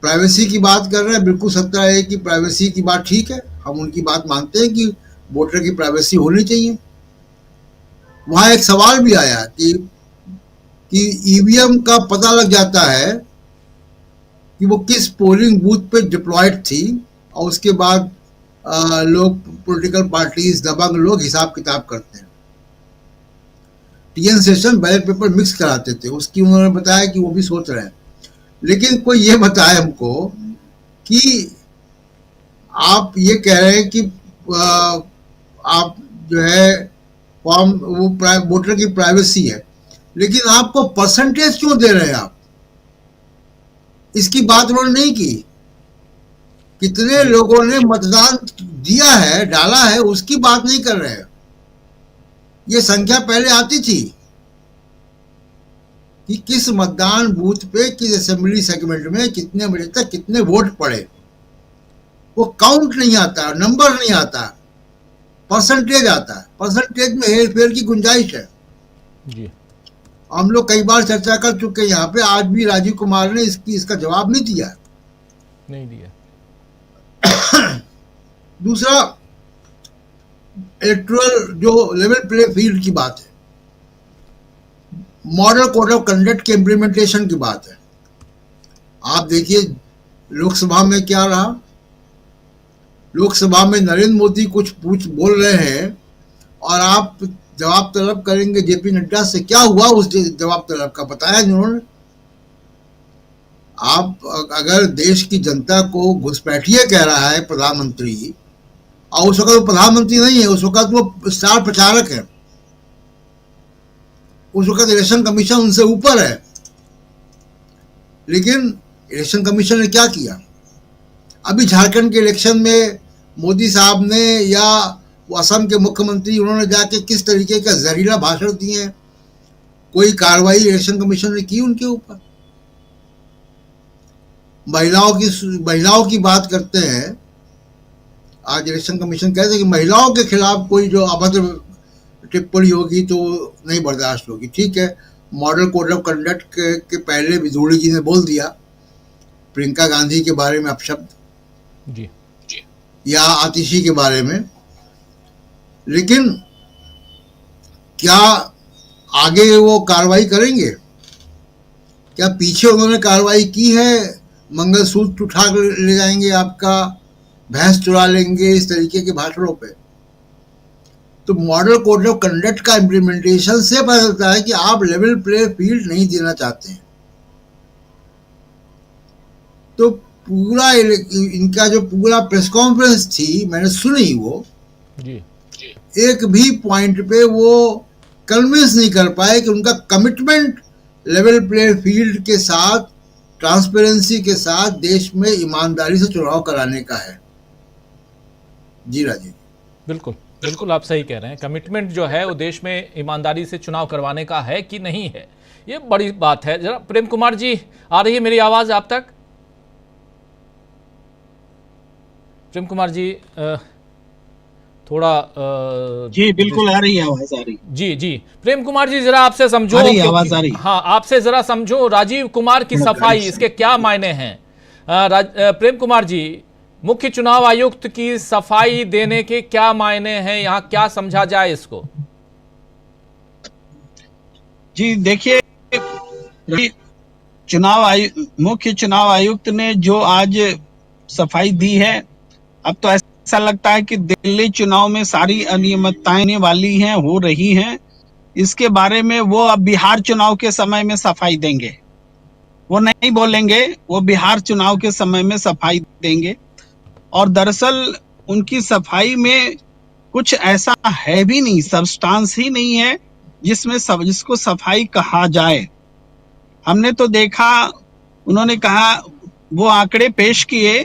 प्राइवेसी की बात कर रहे हैं, बिल्कुल सत्य है कि प्राइवेसी की बात ठीक है, हम उनकी बात मानते हैं कि वोटर की प्राइवेसी होनी चाहिए। वहां एक सवाल भी आया कि ईवीएम का पता लग जाता है कि वो किस पोलिंग बूथ पे डिप्लॉयड थी, और उसके बाद लोग, पॉलिटिकल पार्टीज, दबंग लोग हिसाब किताब करते हैं। TN session ballot paper mix कराते थे, उसकी उन्होंने बताया कि वो भी सोच रहे हैं। लेकिन कोई ये बताए हमको कि आप ये कह रहे हैं कि आप जो है फॉर्म, वो वोटर की प्राइवेसी है, लेकिन आपको परसेंटेज क्यों दे रहे हैं आप? इसकी बात उन्होंने नहीं की। कितने लोगों ने मतदान दिया है, डाला है, उसकी बात नहीं कर रहे हैं। ये संख्या पहले आती थी कि किस मतदान बूथ पे, किस असेंबली सेगमेंट में कितने बजे तक कितने वोट पड़े। वो काउंट नहीं आता, नंबर नहीं आता, परसेंटेज आता है। परसेंटेज में हेर फेर की गुंजाइश है जी। हम लोग कई बार चर्चा कर चुके हैं यहाँ पे। आज भी राजीव कुमार ने इसका जवाब नहीं दिया। दूसरा, इलेक्टोरल जो लेवल प्ले फील्ड की बात है, मॉडल कोड ऑफ कंडक्ट के इम्प्लीमेंटेशन की बात है। आप देखिए लोकसभा में क्या रहा। लोकसभा में नरेंद्र मोदी कुछ बोल रहे हैं और आप जवाब तलब करेंगे जेपी नड्डा से। क्या हुआ उस जवाब तलब का, बताया उन्होंने। आप अगर देश की जनता को घुसपैठिए कह रहा है प्रधानमंत्री, और उस वक्त वो प्रधानमंत्री नहीं है, उस वक्त वो स्टार प्रचारक है, उस वक्त इलेक्शन कमीशन उनसे ऊपर है। लेकिन इलेक्शन कमीशन ने क्या किया? अभी झारखंड के इलेक्शन में मोदी साहब ने या वो असम के मुख्यमंत्री, उन्होंने जाके किस तरीके का जहरीला भाषण दिए, कोई कार्रवाई इलेक्शन कमीशन ने की उनके ऊपर? महिलाओं की बात करते हैं। आज इलेक्शन कमीशन कहते हैं कि महिलाओं के खिलाफ कोई जो अभद्र टिप्पणी होगी तो नहीं बर्दाश्त होगी। ठीक है, मॉडल कोड ऑफ कंडक्ट के पहले विधूड़ी जी ने बोल दिया प्रियंका गांधी के बारे में अपशब्द जी या आतिशी के बारे में, लेकिन क्या आगे वो कार्रवाई करेंगे? क्या पीछे उन्होंने कार्रवाई की है? मंगलसूत्र उठा कर ले जाएंगे आपका, भैंस चुरा लेंगे, इस तरीके के भाषणों पे। तो मॉडल कोड ऑफ कंडक्ट का इम्प्लीमेंटेशन से पता चलता है कि आप लेवल प्ले फील्ड नहीं देना चाहते हैं। तो पूरा इनका जो पूरा प्रेस कॉन्फ्रेंस थी, मैंने सुनी वो जी एक भी पॉइंट पे वो कन्विंस नहीं कर पाए कि उनका कमिटमेंट लेवल प्ले फील्ड के साथ, ट्रांसपेरेंसी के साथ देश में ईमानदारी से चुनाव कराने का है। जी राजीव, बिल्कुल बिल्कुल आप सही कह रहे हैं। कमिटमेंट जो है वो देश में ईमानदारी से चुनाव करवाने का है कि नहीं है, ये बड़ी बात है। जरा प्रेम कुमार जी, आ रही है मेरी आवाज आप तक? प्रेम कुमार जी थोड़ा जी बिल्कुल आ रही है आवाज, आ रही। जी जी प्रेम कुमार जी, जरा आपसे समझो, आ रही आवाज, आ रही। हाँ, आपसे जरा समझो राजीव कुमार की सफाई, इसके क्या मायने हैं? प्रेम कुमार जी, मुख्य चुनाव आयुक्त की सफाई देने के क्या मायने हैं, यहाँ क्या समझा जाए इसको? जी देखिए, मुख्य चुनाव आयुक्त ने जो आज सफाई दी है, अब तो ऐसा लगता है कि दिल्ली चुनाव में सारी अनियमितताएं वाली हैं, हो रही हैं। इसके बारे में वो अब बिहार चुनाव के समय में सफाई देंगे, वो नहीं बोलेंगे, वो बिहार चुनाव के समय में सफाई देंगे। और दरअसल उनकी सफाई में कुछ ऐसा है भी नहीं, सब्सटेंस ही नहीं है जिसको सफाई कहा जाए। हमने तो देखा, उन्होंने कहा, वो आंकड़े पेश किए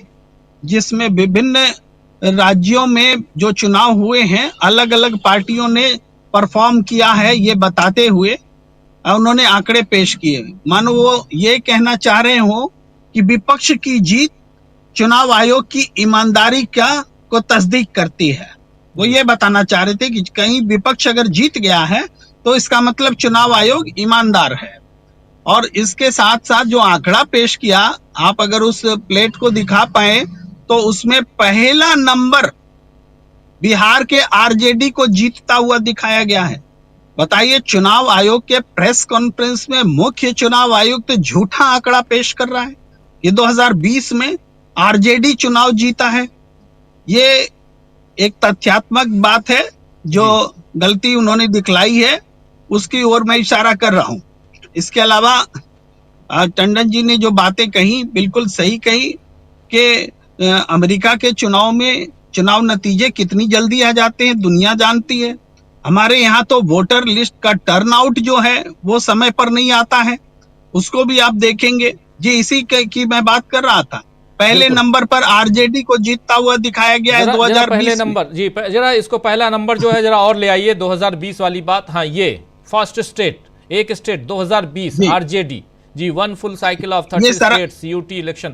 जिसमें विभिन्न राज्यों में जो चुनाव हुए हैं, अलग अलग पार्टियों ने परफॉर्म किया है, ये बताते हुए उन्होंने आंकड़े पेश किए। मानो वो ये कहना चाह रहे हो कि विपक्ष की जीत चुनाव आयोग की ईमानदारी को तस्दीक करती है। वो ये बताना चाह रहे थे कि कहीं विपक्ष अगर जीत गया है तो इसका मतलब चुनाव आयोग ईमानदार है। और इसके साथ साथ जो आंकड़ा पेश किया, आप अगर उस प्लेट को दिखा पाए तो उसमें पहला नंबर बिहार के आरजेडी को जीतता हुआ दिखाया गया है। बताइए, चुनाव आयोग के प्रेस कॉन्फ्रेंस में मुख्य चुनाव आयुक्त झूठा आंकड़ा पेश कर रहा है। ये 2020 में आरजेडी चुनाव जीता है। ये एक तथ्यात्मक बात है, जो गलती उन्होंने दिखलाई है उसकी ओर मैं इशारा कर रहा हूं। इसके अलावा टंडन जी ने जो बातें कही बिल्कुल सही कही कि अमेरिका के चुनाव में चुनाव नतीजे कितनी जल्दी आ जाते हैं, दुनिया जानती है। हमारे यहाँ तो वोटर लिस्ट का टर्नआउट जो है वो समय पर नहीं आता है, उसको भी आप देखेंगे। जी इसी की मैं बात कर रहा था। पहले नंबर पर आरजेडी को जीतता हुआ दिखाया गया है 2020 पहले नंबर। जी जरा इसको पहला नंबर जो है जरा और ले आइए, 2020 वाली बात। हाँ, ये फर्स्ट स्टेट, एक state 2020 RJD ji, one full cycle of 30 states UT election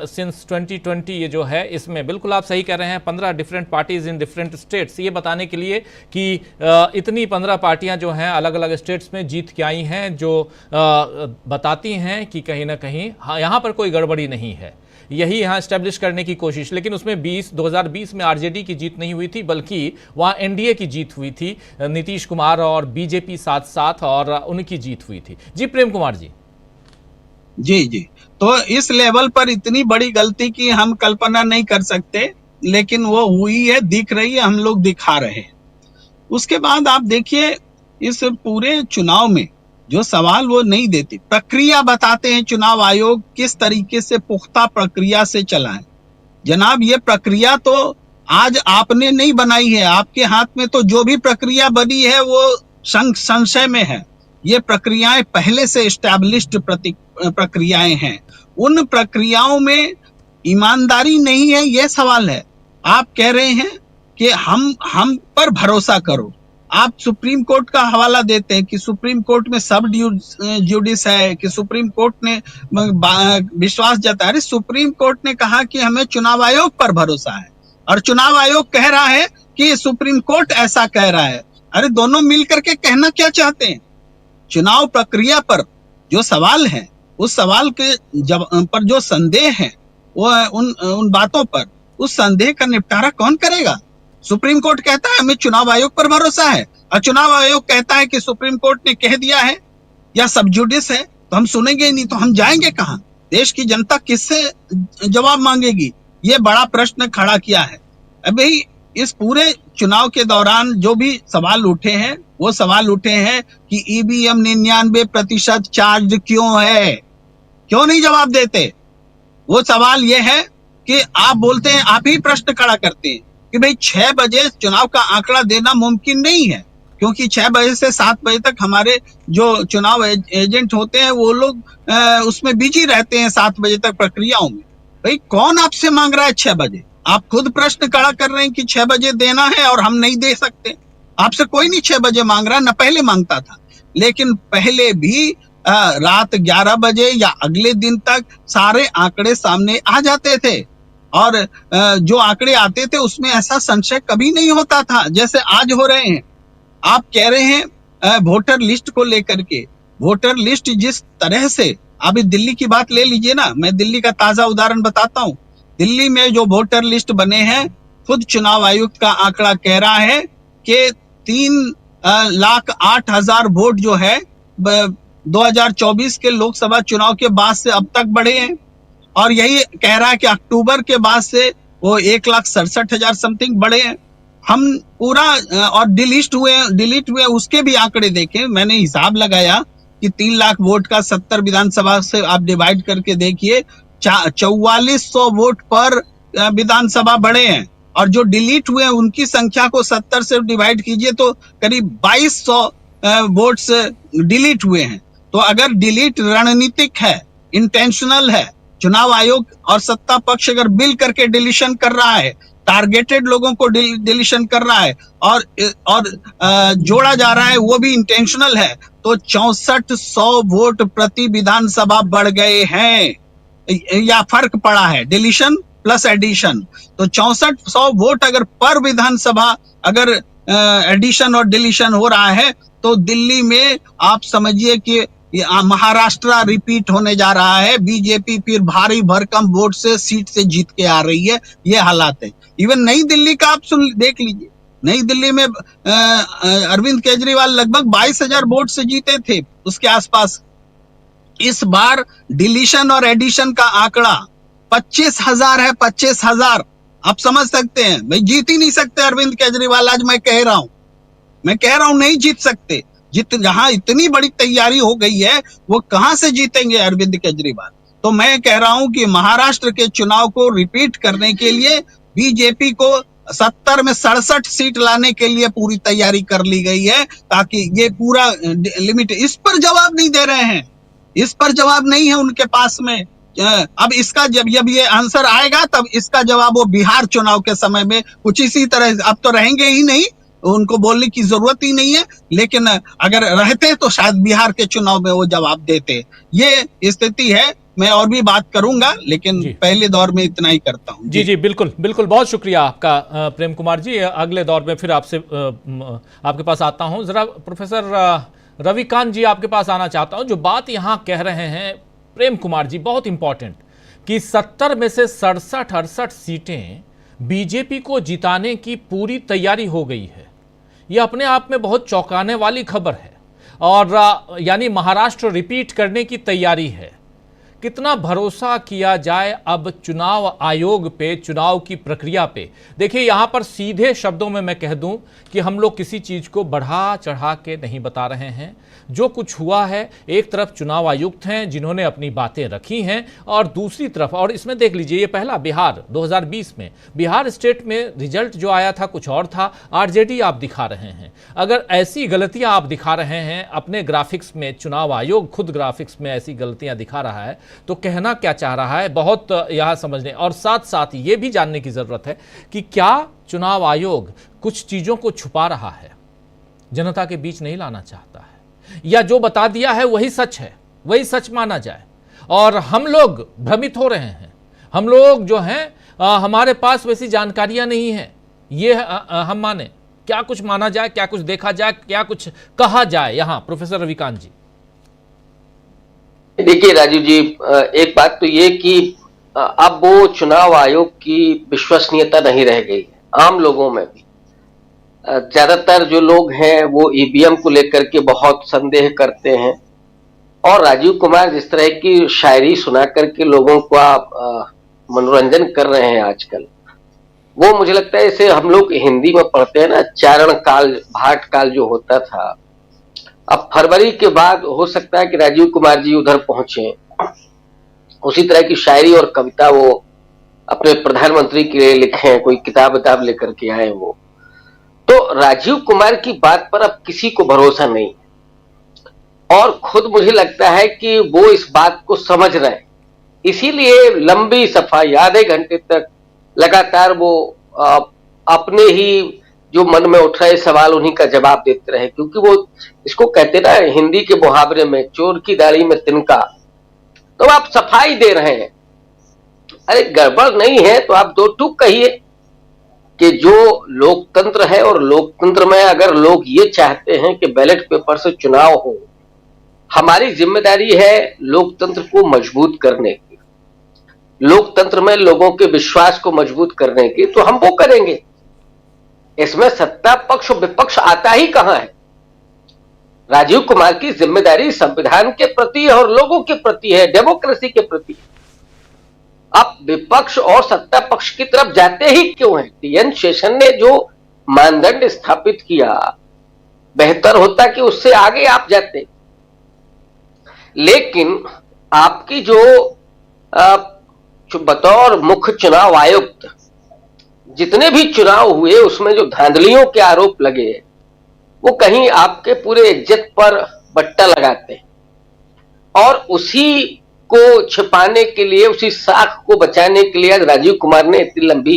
since 2020, ये जो है इसमें बिल्कुल आप सही कह रहे हैं, 15 different parties in different states. ये बताने के लिए कि इतनी 15 पार्टियां जो हैं अलग अलग स्टेट्स में जीत के आई हैं, जो बताती हैं कि कहीं ना कहीं हाँ यहाँ पर कोई गड़बड़ी नहीं है, यही यहाँ स्टैब्लिश करने की कोशिश। लेकिन उसमें 2020 में आरजेडी की जीत नहीं हुई थी, बल्कि वहाँ एनडीए की जीत हुई थी, नीतीश कुमार और बीजेपी साथ साथ, और उनकी जीत हुई थी। जी प्रेम कुमार जी। जी तो इस लेवल पर इतनी बड़ी गलती की हम कल्पना नहीं कर सकते, लेकिन वो हुई है, दिख रही है, हम लोग दिखा रहे हैं। उसके बाद आप देखिए, इस पूरे चुनाव में जो सवाल वो नहीं देते, प्रक्रिया बताते हैं चुनाव आयोग किस तरीके से पुख्ता प्रक्रिया से चला है। जनाब, ये प्रक्रिया तो आज आपने नहीं बनाई है, आपके हाथ में तो जो भी प्रक्रिया बनी है वो संशय में है। ये प्रक्रियाएं पहले से एस्टैब्लिश्ड प्रक्रियाएं हैं, उन प्रक्रियाओं में ईमानदारी नहीं है, यह सवाल है। आप कह रहे हैं कि हम पर भरोसा करो, आप सुप्रीम कोर्ट का हवाला देते हैं कि सुप्रीम कोर्ट में सब जुडिस है, कि सुप्रीम कोर्ट ने विश्वास जताया। अरे सुप्रीम कोर्ट ने कहा कि हमें चुनाव आयोग पर भरोसा है, और चुनाव आयोग कह रहा है कि सुप्रीम कोर्ट ऐसा कह रहा है। अरे दोनों मिलकर के कहना क्या चाहते हैं? चुनाव प्रक्रिया पर जो सवाल है, उस सवाल के पर जो संदेह है, वो उन बातों पर, उस संदेह का निपटारा कौन करेगा? सुप्रीम कोर्ट कहता है हमें चुनाव आयोग पर भरोसा है, और चुनाव आयोग कहता है कि सुप्रीम कोर्ट ने कह दिया है या सब जुडिस है, तो हम सुनेंगे ही नहीं, तो हम जाएंगे कहां? देश की जनता किससे जवाब मांगेगी? ये बड़ा प्रश्न खड़ा किया है। अभी इस पूरे चुनाव के दौरान जो भी सवाल उठे हैं, वो सवाल उठे हैं कि ईवीएम 99% चार्ज क्यों है, क्यों नहीं जवाब देते? वो सवाल ये है कि आप बोलते हैं, आप ही प्रश्न खड़ा करते हैं कि भाई 6 बजे चुनाव का आंकड़ा देना मुमकिन नहीं है, क्योंकि 6 बजे से 7 बजे तक हमारे जो चुनाव एजेंट होते हैं वो लोग उसमें बिजी रहते हैं 7 बजे तक प्रक्रियाओं में। भाई कौन आपसे मांग रहा है 6 बजे? आप खुद प्रश्न खड़ा कर रहे हैं कि 6 बजे देना है और हम नहीं दे सकते। आपसे कोई नहीं 6 बजे मांग रहा, न पहले मांगता था, लेकिन पहले भी रात 11 बजे या अगले दिन तक सारे आंकड़े सामने आ जाते थे, और जो आंकड़े आते थे उसमें ऐसा संशय कभी नहीं होता था जैसे आज हो रहे हैं। आप कह रहे हैं वोटर लिस्ट को लेकर के, वोटर लिस्ट जिस तरह से, अभी दिल्ली की बात ले लीजिए ना, मैं दिल्ली का ताजा उदाहरण बताता हूं। दिल्ली में जो वोटर लिस्ट बने हैं, खुद चुनाव आयुक्त का आंकड़ा कह रहा है कि 3,08,000 वोट जो है 2024 के लोकसभा चुनाव के बाद से अब तक बढ़े हैं, और यही कह रहा है कि अक्टूबर के बाद से वो 1,67,000 समथिंग बढ़े हैं। हम पूरा और डिलीट हुए उसके भी आंकड़े देखें, मैंने हिसाब लगाया कि 3 लाख वोट का 70 विधानसभा से आप डिवाइड करके देखिए, 4400 वोट पर विधानसभा बढ़े हैं, और जो डिलीट हुए उनकी संख्या को 70 से डिवाइड कीजिए तो करीब 2200 वोट से डिलीट हुए हैं। तो अगर डिलीट रणनीतिक है, इंटेंशनल है, चुनाव आयोग और सत्ता पक्ष अगर बिल करके डिलीशन कर रहा है, टारगेटेड लोगों को डिलीशन कर रहा है, और जोड़ा जा रहा है, वो भी इंटेंशनल है, तो 6400 वोट प्रति विधानसभा बढ़ गए हैं, या फर्क पड़ा है, डिलीशन प्लस एडिशन। तो 6400 वोट अगर पर विधानसभा अगर एडिशन और डिलीशन हो रहा है, तो दिल्ली में आप समझिए कि महाराष्ट्र रिपीट होने जा रहा है। बीजेपी फिर भारी भरकम वोट से सीट से जीत के आ रही है, ये हालात है। इवन नई दिल्ली का आप देख लीजिए, नई दिल्ली में अरविंद केजरीवाल लगभग 22,000 वोट से जीते थे, उसके आसपास। इस बार डिलीशन और एडिशन का आंकड़ा 25,000 है, 25,000। आप समझ सकते हैं, भाई जीत ही नहीं सकते अरविंद केजरीवाल। आज मैं कह रहा हूं नहीं जीत सकते। जहां इतनी बड़ी तैयारी हो गई है, वो कहां से जीतेंगे अरविंद केजरीवाल? तो मैं कह रहा हूं कि महाराष्ट्र के चुनाव को रिपीट करने के लिए बीजेपी को 70 में 67 सीट लाने के लिए पूरी तैयारी कर ली गई है, ताकि ये पूरा लिमिट, इस पर जवाब नहीं दे रहे हैं, इस पर जवाब नहीं है उनके पास में। अब इसका जब ये आंसर आएगा, तब इसका जवाब वो बिहार चुनाव के समय में कुछ इसी तरह, अब तो रहेंगे ही नहीं, उनको बोलने की जरूरत ही नहीं है, लेकिन अगर रहते तो शायद बिहार के चुनाव में वो जवाब देते। ये स्थिति है। मैं और भी बात करूंगा, लेकिन पहले दौर में इतना ही करता हूं। जी, बिल्कुल बिल्कुल, बहुत शुक्रिया आपका प्रेम कुमार जी। अगले दौर में फिर आपके पास आता हूं। जरा प्रोफेसर रविकांत जी आपके पास आना चाहता हूं। जो बात यहां कह रहे हैं प्रेम कुमार जी, बहुत इंपॉर्टेंट, कि 70 में से 67-68 सीटें बीजेपी को जिताने की पूरी तैयारी हो गई है। यह अपने आप में बहुत चौंकाने वाली खबर है, और यानी महाराष्ट्र रिपीट करने की तैयारी है। कितना भरोसा किया जाए अब चुनाव आयोग पे, चुनाव की प्रक्रिया पे? देखिए, यहां पर सीधे शब्दों में मैं कह दूं कि हम लोग किसी चीज को बढ़ा चढ़ा के नहीं बता रहे हैं। जो कुछ हुआ है, एक तरफ चुनाव आयुक्त हैं जिन्होंने अपनी बातें रखी हैं, और दूसरी तरफ, और इसमें देख लीजिए, ये पहला बिहार 2020 में बिहार स्टेट में रिजल्ट जो आया था कुछ और था, आरजेडी आप दिखा रहे हैं। अगर ऐसी गलतियां आप दिखा रहे हैं अपने ग्राफिक्स में, चुनाव आयोग खुद ग्राफिक्स में ऐसी गलतियां दिखा रहा है, तो कहना क्या चाह रहा है, बहुत यहां समझने और साथ साथ ये भी जानने की जरूरत है कि क्या चुनाव आयोग कुछ चीजों को छुपा रहा है। जनता के बीच नहीं लाना चाहता है, या जो बता दिया है वही सच है, वही सच माना जाए। और हम लोग भ्रमित हो रहे हैं, हम लोग जो हैं हमारे पास वैसी जानकारियां नहीं है, ये हम माने, क्या कुछ माना जाए, क्या कुछ देखा जाए, क्या कुछ कहा जाए। यहां प्रोफेसर रविकांत जी, देखिए राजीव जी, एक बात तो ये कि अब वो चुनाव आयोग की विश्वसनीयता नहीं रह गई है आम लोगों में भी। ज्यादातर जो लोग हैं वो ईवीएम को लेकर के बहुत संदेह करते हैं, और राजीव कुमार जिस तरह की शायरी सुना करके लोगों का मनोरंजन कर रहे हैं आजकल, वो मुझे लगता है इसे हम लोग हिंदी में पढ़ते हैं ना, चारण काल भाट काल जो होता था। अब फरवरी के बाद हो सकता है कि राजीव कुमार जी उधर पहुंचे, उसी तरह की शायरी और कविता वो अपने प्रधानमंत्री के लिए लिखें, कोई किताब लेकर के आए वो। तो राजीव कुमार की बात पर अब किसी को भरोसा नहीं, और खुद मुझे लगता है कि वो इस बात को समझ रहे हैं, इसीलिए लंबी सफाई आधे घंटे तक लगातार वो अपने ही जो मन में उठ रहे सवाल उन्हीं का जवाब देते रहे, क्योंकि वो इसको कहते ना हिंदी के मुहावरे में, चोर की दाढ़ी में तिनका। तो आप सफाई दे रहे हैं, अरे गड़बड़ नहीं है तो आप दो टूक कहिए कि जो लोकतंत्र है, और लोकतंत्र में अगर लोग ये चाहते हैं कि बैलेट पेपर से चुनाव हो, हमारी जिम्मेदारी है लोकतंत्र को मजबूत करने की, लोकतंत्र में लोगों के विश्वास को मजबूत करने की, तो हम वो करेंगे। इसमें सत्ता पक्ष और विपक्ष आता ही कहां है। राजीव कुमार की जिम्मेदारी संविधान के प्रति है और लोगों के प्रति है, डेमोक्रेसी के प्रति। अब विपक्ष और सत्ता पक्ष की तरफ जाते ही क्यों हैं? टीएन शेषन ने जो मानदंड स्थापित किया, बेहतर होता कि उससे आगे आप जाते। लेकिन आपकी जो बतौर मुख्य चुनाव आयुक्त जितने भी चुनाव हुए उसमें जो धांधलियों के आरोप लगे, वो कहीं आपके पूरे इज्जत पर बट्टा लगाते हैं, और उसी को छिपाने के लिए, उसी साख को बचाने के लिए आज राजीव कुमार ने इतनी लंबी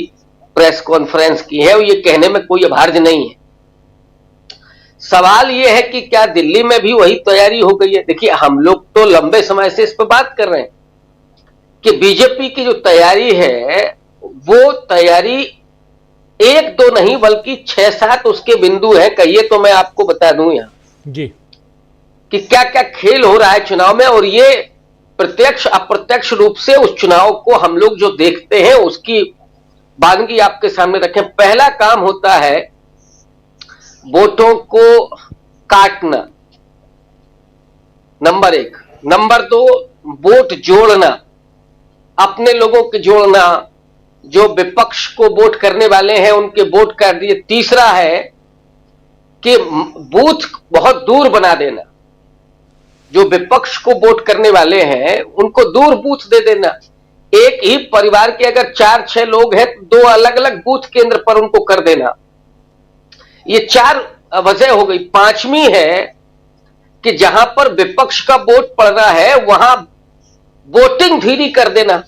प्रेस कॉन्फ्रेंस की है, और ये कहने में कोई अभार्ज नहीं है। सवाल ये है कि क्या दिल्ली में भी वही तैयारी हो गई है? देखिए, हम लोग तो लंबे समय से इस पर बात कर रहे हैं कि बीजेपी की जो तैयारी है, वो तैयारी एक दो नहीं बल्कि 6-7 उसके बिंदु है। कहिए तो मैं आपको बता दूं यहां जी कि क्या क्या खेल हो रहा है चुनाव में, और ये प्रत्यक्ष अप्रत्यक्ष रूप से उस चुनाव को हम लोग जो देखते हैं उसकी बानगी आपके सामने रखें। पहला काम होता है वोटों को काटना, नंबर 1। नंबर 2, वोट जोड़ना, अपने लोगों के जोड़ना, जो विपक्ष को वोट करने वाले हैं उनके वोट काट दिए। तीसरा है कि बूथ बहुत दूर बना देना, जो विपक्ष को वोट करने वाले हैं उनको दूर बूथ दे देना। एक ही परिवार के अगर 4-6 लोग हैं तो 2 अलग अलग बूथ केंद्र पर उनको कर देना। ये 4 वजह हो गई। 5वीं है कि जहां पर विपक्ष का वोट पड़ रहा है वहां वोटिंग धीरे कर देना,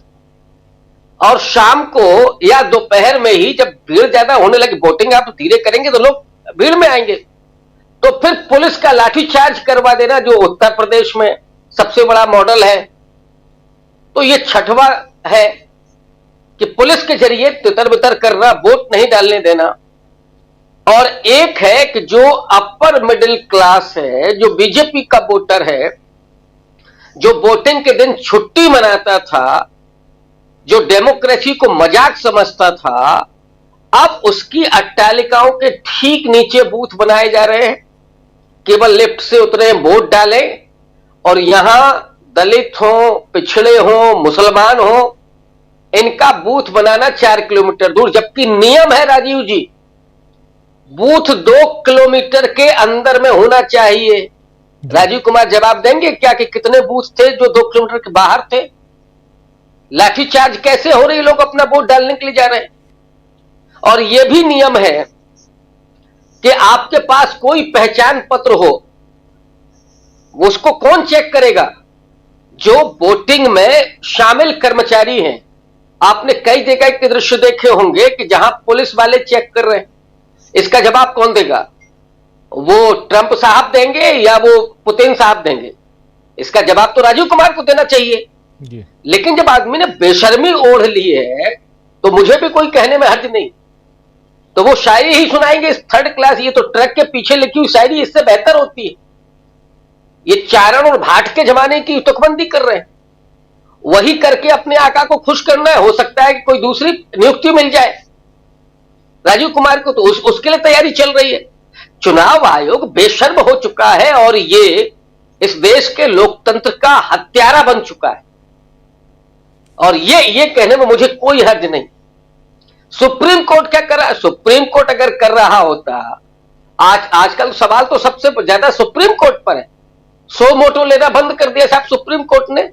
और शाम को या दोपहर में ही जब भीड़ ज्यादा होने लगे, वोटिंग आप धीरे करेंगे तो लोग भीड़ में आएंगे, तो फिर पुलिस का लाठीचार्ज करवा देना, जो उत्तर प्रदेश में सबसे बड़ा मॉडल है। तो ये 6वां है कि पुलिस के जरिए तितर बितर करना, वोट नहीं डालने देना। और एक है कि जो अपर मिडिल क्लास है, जो बीजेपी का वोटर है, जो वोटिंग के दिन छुट्टी मनाता था, जो डेमोक्रेसी को मजाक समझता था, अब उसकी अट्टालिकाओं के ठीक नीचे बूथ बनाए जा रहे हैं। केवल लिफ्ट से उतरे, वोट डालें, और यहां दलित हो, पिछड़े हो, मुसलमान हो, इनका बूथ बनाना 4 किलोमीटर दूर। जबकि नियम है राजीव जी, बूथ 2 किलोमीटर के अंदर में होना चाहिए। राजीव कुमार जवाब देंगे क्या कि कितने बूथ थे जो 2 किलोमीटर के बाहर थे? लाठीचार्ज कैसे हो रही, लोग अपना वोट डालने के लिए जा रहे हैं। और यह भी नियम है कि आपके पास कोई पहचान पत्र हो, उसको कौन चेक करेगा? जो वोटिंग में शामिल कर्मचारी हैं। आपने कई जगह के दृश्य देखे होंगे कि जहां पुलिस वाले चेक कर रहे हैं, इसका जवाब कौन देगा? वो ट्रंप साहब देंगे या वो पुतिन साहब देंगे? इसका जवाब तो राजीव कुमार को देना चाहिए। जी। लेकिन जब आदमी ने बेशर्मी ओढ़ ली है तो मुझे भी कोई कहने में हर्ज नहीं। तो वो शायरी ही सुनाएंगे इस थर्ड क्लास, ये तो ट्रक के पीछे लिखी हुई शायरी इससे बेहतर होती है। ये चारण और भाट के जमाने की तुकबंदी कर रहे हैं, वही करके अपने आका को खुश करना है। हो सकता है कि कोई दूसरी नियुक्ति मिल जाए राजीव कुमार को, तो उसके लिए तैयारी चल रही है। चुनाव आयोग बेशर्म हो चुका है और ये इस देश के लोकतंत्र का हत्यारा बन चुका है। और ये कहने में मुझे कोई हर्ज नहीं। सुप्रीम कोर्ट क्या कर रहा है? सुप्रीम कोर्ट अगर कर रहा होता, आजकल सवाल तो सबसे ज्यादा सुप्रीम कोर्ट पर है। सो मोटो लेना बंद कर दिया साहब सुप्रीम कोर्ट ने।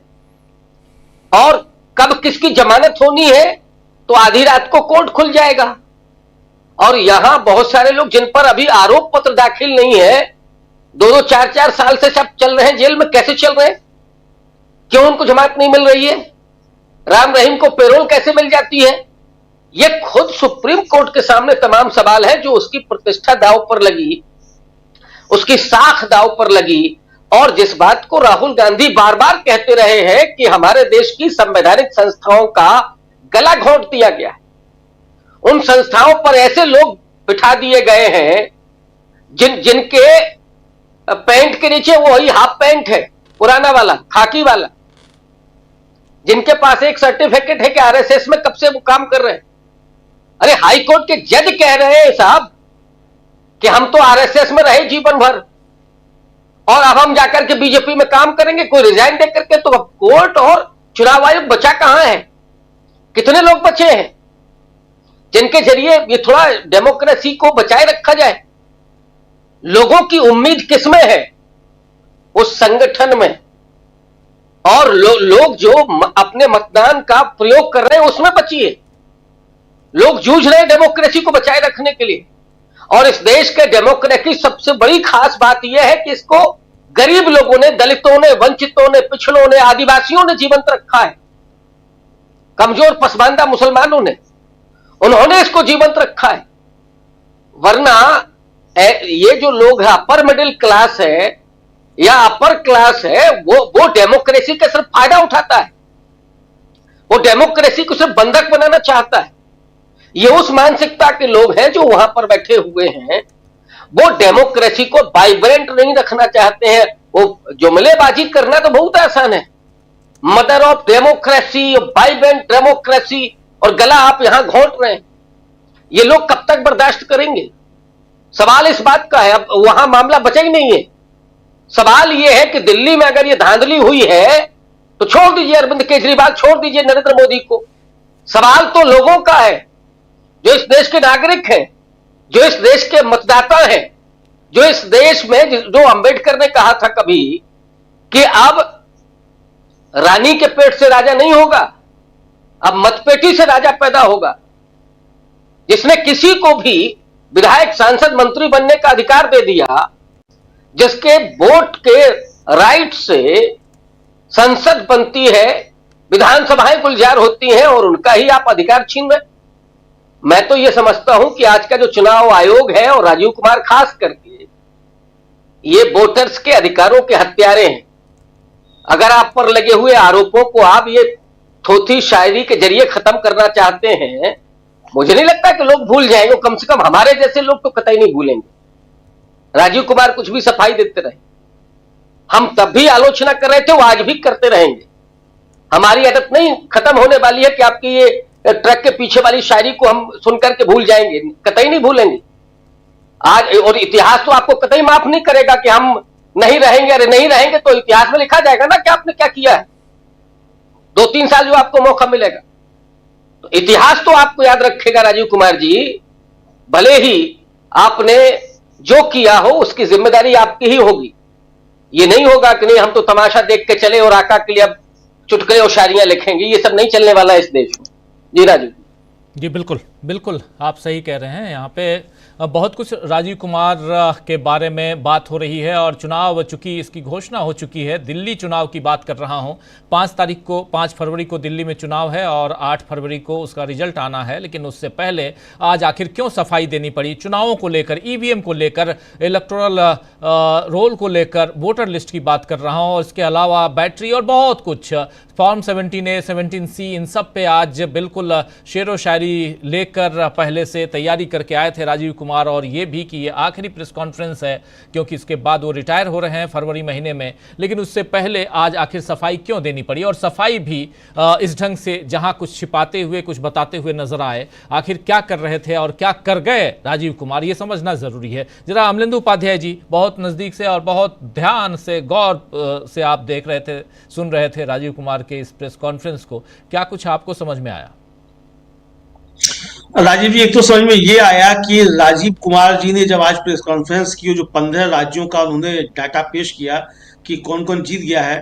और कब किसकी जमानत होनी है तो आधी रात को कोर्ट खुल जाएगा। और यहां बहुत सारे लोग जिन पर अभी आरोप पत्र दाखिल नहीं है, 2-2, 4-4 साल से सब चल रहे हैं जेल में। कैसे चल रहे हैं? क्यों उनको जमानत नहीं मिल रही है? राम रहीम को पेरोल कैसे मिल जाती है? ये खुद सुप्रीम कोर्ट के सामने तमाम सवाल है, जो उसकी प्रतिष्ठा दांव पर लगी, उसकी साख दांव पर लगी। और जिस बात को राहुल गांधी बार बार कहते रहे हैं कि हमारे देश की संवैधानिक संस्थाओं का गला घोंट दिया गया है, उन संस्थाओं पर ऐसे लोग बिठा दिए गए हैं जिनके पैंट के नीचे वही हाफ पैंट है, पुराना वाला, खाकी वाला, जिनके पास एक सर्टिफिकेट है कि आरएसएस में कब से वो काम कर रहे हैं। अरे हाई कोर्ट के जज कह रहे हैं साहब कि हम तो आरएसएस में रहे जीवन भर और अब हम जाकर के बीजेपी में काम करेंगे, कोई रिजाइन दे करके। तो अब कोर्ट और चुनाव आयोग बचा कहां है? कितने लोग बचे हैं जिनके जरिए ये थोड़ा डेमोक्रेसी को बचाए रखा जाए? लोगों की उम्मीद किसमें है? उस संगठन में। और लोग जो अपने मतदान का प्रयोग कर रहे हैं उसमें बची है। लोग जूझ रहे हैं डेमोक्रेसी को बचाए रखने के लिए। और इस देश के डेमोक्रेसी की सबसे बड़ी खास बात यह है कि इसको गरीब लोगों ने, दलितों ने, वंचितों ने, पिछड़ों ने, आदिवासियों ने जीवंत रखा है। कमजोर पसमानदा मुसलमानों ने, उन्होंने इसको जीवंत रखा है। वरना ये जो लोग है, अपर मिडिल क्लास है या अपर क्लास है, वो डेमोक्रेसी का सिर्फ फायदा उठाता है। वो डेमोक्रेसी को सिर्फ बंधक बनाना चाहता है। ये उस मानसिकता के लोग हैं जो वहां पर बैठे हुए हैं। वो डेमोक्रेसी को वाइब्रेंट नहीं रखना चाहते हैं। वो जुमलेबाजी करना तो बहुत आसान है, mother of democracy, vibrant democracy, और गला आप यहां घोंट रहे हैं। ये लोग कब तक बर्दाश्त करेंगे? सवाल इस बात का है। अब वहां मामला बचा ही नहीं है। सवाल यह है कि दिल्ली में अगर ये धांधली हुई है तो छोड़ दीजिए अरविंद केजरीवाल, छोड़ दीजिए नरेंद्र मोदी को। सवाल तो लोगों का है, जो इस देश के नागरिक हैं, जो इस देश के मतदाता हैं, जो इस देश में, जो अंबेडकर ने कहा था कभी कि अब रानी के पेट से राजा नहीं होगा, अब मतपेटी से राजा पैदा होगा। जिसने किसी को भी विधायक, सांसद, मंत्री बनने का अधिकार दे दिया, जिसके वोट के राइट से संसद बनती है, विधानसभाएं गुलजार होती हैं, और उनका ही आप अधिकार छीन रहे। मैं तो यह समझता हूं कि आज का जो चुनाव आयोग है और राजीव कुमार खास करके, ये वोटर्स के अधिकारों के हत्यारे हैं। अगर आप पर लगे हुए आरोपों को आप ये थोथी शायरी के जरिए खत्म करना चाहते हैं, मुझे नहीं लगता कि लोग भूल जाएंगे। कम से कम हमारे जैसे लोग तो कतई नहीं भूलेंगे। राजीव कुमार कुछ भी सफाई देते रहे, हम तब भी आलोचना कर रहे थे, वो आज भी करते रहेंगे। हमारी आदत नहीं खत्म होने वाली है कि आपकी ये ट्रक के पीछे वाली शायरी को हम सुनकर के भूल जाएंगे, कतई नहीं भूलेंगे आज। और इतिहास तो आपको कतई माफ नहीं करेगा कि हम नहीं रहेंगे। अरे नहीं रहेंगे तो इतिहास में लिखा जाएगा ना कि आपने क्या किया है। 2-3 साल जो आपको मौका मिलेगा, तो इतिहास तो आपको याद रखेगा राजीव कुमार जी। भले ही आपने जो किया हो उसकी जिम्मेदारी आपकी ही होगी। ये नहीं होगा कि नहीं हम तो तमाशा देख के चले और आका के लिए अब चुटकुले और शायरियां लिखेंगे। ये सब नहीं चलने वाला है इस देश में। जी राजू जी, बिल्कुल बिल्कुल आप सही कह रहे हैं। यहाँ पे बहुत कुछ राजीव कुमार के बारे में बात हो रही है और चुनाव चूंकि इसकी घोषणा हो चुकी है। दिल्ली चुनाव की बात कर रहा हूं। 5 फरवरी को दिल्ली में चुनाव है और 8 फरवरी को उसका रिजल्ट आना है। लेकिन उससे पहले आज आखिर क्यों सफाई देनी पड़ी चुनावों को लेकर, ईवीएम को लेकर, इलेक्टोरल रोल को लेकर, वोटर लिस्ट की बात कर रहा हूं और इसके अलावा बैटरी और बहुत कुछ, फॉर्म 17A 17C, इन सब पे आज बिल्कुल शेरो शायरी लेकर पहले से तैयारी करके आए थे राजीव कुमार। और ये भी कि ये आखिरी प्रेस कॉन्फ्रेंस है क्योंकि इसके बाद वो रिटायर हो रहे हैं फरवरी महीने में। लेकिन उससे पहले आज आखिर सफाई क्यों देनी पड़ी, और सफाई भी इस ढंग से जहां कुछ छिपाते हुए कुछ बताते हुए नजर आए, आखिर क्या कर रहे थे और क्या कर गए राजीव कुमार, ये समझना जरूरी है। जरा अमलेंदु उपाध्याय जी, बहुत नजदीक से और बहुत ध्यान से गौर से आप देख रहे थे, सुन रहे थे राजीव कुमार के इस प्रेस कॉन्फ्रेंस को, क्या कुछ आपको समझ में आया? राजीव जी, एक तो समझ में ये आया कि राजीव कुमार जी ने जब आज प्रेस कॉन्फ्रेंस की, जो 15 राज्यों का उन्होंने डाटा पेश किया कि कौन कौन जीत गया है,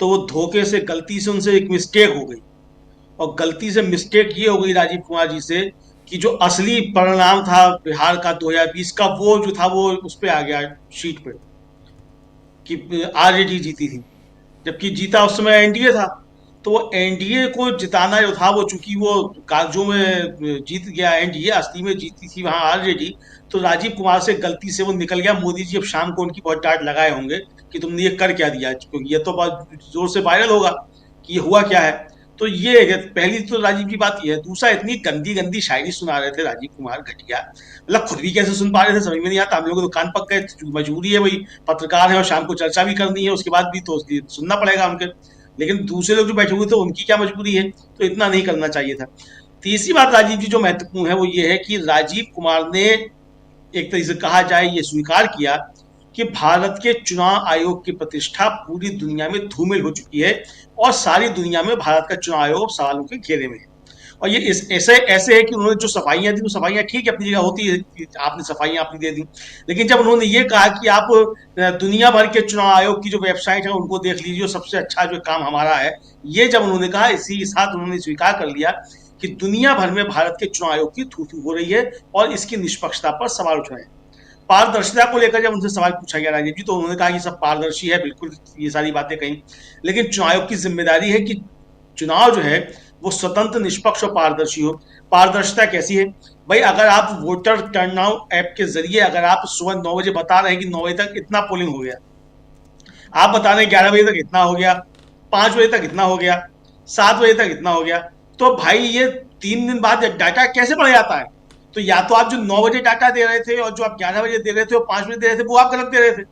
तो वो धोखे से, गलती से उनसे एक मिस्टेक हो गई। और गलती से मिस्टेक ये हो गई राजीव कुमार जी से कि जो असली परिणाम था बिहार का 2020 का, वो जो था वो उस पर आ गया शीट पे कि आरजेडी जीती थी, जबकि जीता उस समय एनडीए था। तो वो एनडीए को जिताना जो था, वो चूंकि वो कागजों में जीत गया एनडीए, असली में जीती थी वहां आरजेडी, तो राजीव कुमार से गलती से वो निकल गया। मोदी जी अब शाम को उनकी बहुत डांट लगाए होंगे कि तुमने ये कर क्या दिया, क्योंकि ये तो बहुत जोर से वायरल होगा कि ये हुआ क्या है। तो ये पहली तो राजीव की बात ये है। दूसरा, इतनी गंदी गंदी शायरी सुना रहे थे राजीव कुमार, घटिया, मतलब खुद भी कैसे सुन पा रहे थे समझ में नहीं आता। हम लोग तो कान पक गए, मजबूरी है, वही पत्रकार है और शाम को चर्चा भी करनी है, उसके बाद भी तो सुनना पड़ेगा उनके। लेकिन दूसरे लोग जो बैठे हुए थे उनकी क्या मजबूरी है, तो इतना नहीं करना चाहिए था। तीसरी बात राजीव जी जो महत्वपूर्ण है वो ये है कि राजीव कुमार ने एक तरीके से कहा जाए ये स्वीकार किया कि भारत के चुनाव आयोग की प्रतिष्ठा पूरी दुनिया में धूमिल हो चुकी है और सारी दुनिया में भारत का चुनाव आयोग सवालों के घेरे में है। और ये ऐसे है कि उन्होंने जो सफाइयां दी, वो सफाइयां ठीक है, अपनी जगह होती है, आपने सफाइयां आपने दे दी। लेकिन जब उन्होंने ये कहा कि आप दुनिया भर के चुनाव आयोग की जो वेबसाइट है उनको देख लीजिए, सबसे अच्छा जो काम हमारा है, ये जब उन्होंने कहा, इसी के साथ उन्होंने स्वीकार कर लिया कि दुनिया भर में भारत के चुनाव आयोग की थू-थू हो रही है और इसकी निष्पक्षता पर सवाल उठ रहे हैं। पारदर्शिता को लेकर जब उनसे सवाल पूछा गया राजीव जी, तो उन्होंने कहा कि सब पारदर्शी है, बिल्कुल ये सारी बातें कहीं, लेकिन चुनाव आयोग की जिम्मेदारी है कि चुनाव जो है वो स्वतंत्र, निष्पक्ष और पारदर्शी हो। पारदर्शिता कैसी है भाई? अगर आप वोटर टर्नआउट ऐप के जरिए अगर आप सुबह 9 बजे बता रहे हैं कि 9 बजे तक इतना पोलिंग हो गया, आप बता रहे हैं 11 बजे तक इतना हो गया, 5 बजे तक इतना हो गया, 7 बजे तक इतना हो गया, तो भाई ये 3 दिन बाद डाटा कैसे बढ़ जाता है? तो या तो आप जो 9 बजे डाटा दे रहे थे और जो आप 11 बजे दे रहे थे और 5 बजे दे रहे थे, वो आप गलत दे रहे थे,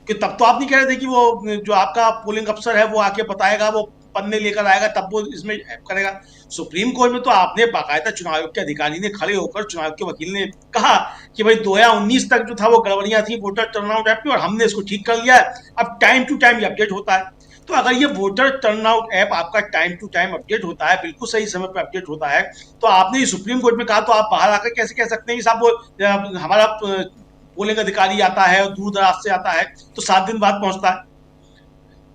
कि तब तो आप नहीं कह रहे थे कि वो जो आपका पोलिंग अफसर है वो आके बताएगा, वो पन्ने लेकर आएगा, तब वो इसमें करेगा। सुप्रीम कोर्ट में तो आपने बाकायदा चुनाव आयोग के अधिकारी ने खड़े होकर, चुनाव के वकील ने कहा कि भाई 2019 तक जो था वो गड़बड़ियां थी वोटर टर्नआउट ऐप में और हमने इसको ठीक कर लिया है, अब टाइम टू टाइम ये अपडेट होता है। तो अगर ये वोटर टर्नआउट ऐप आपका टाइम टू टाइम अपडेट होता है, बिल्कुल सही समय पर अपडेट होता है, तो आपने ये सुप्रीम कोर्ट में कहा, तो आप बाहर आकर कैसे कह सकते हैं कि साहब वो हमारा पोलिंग अधिकारी आता है और दूर दराज से आता है तो 7 दिन बाद पहुंचता है?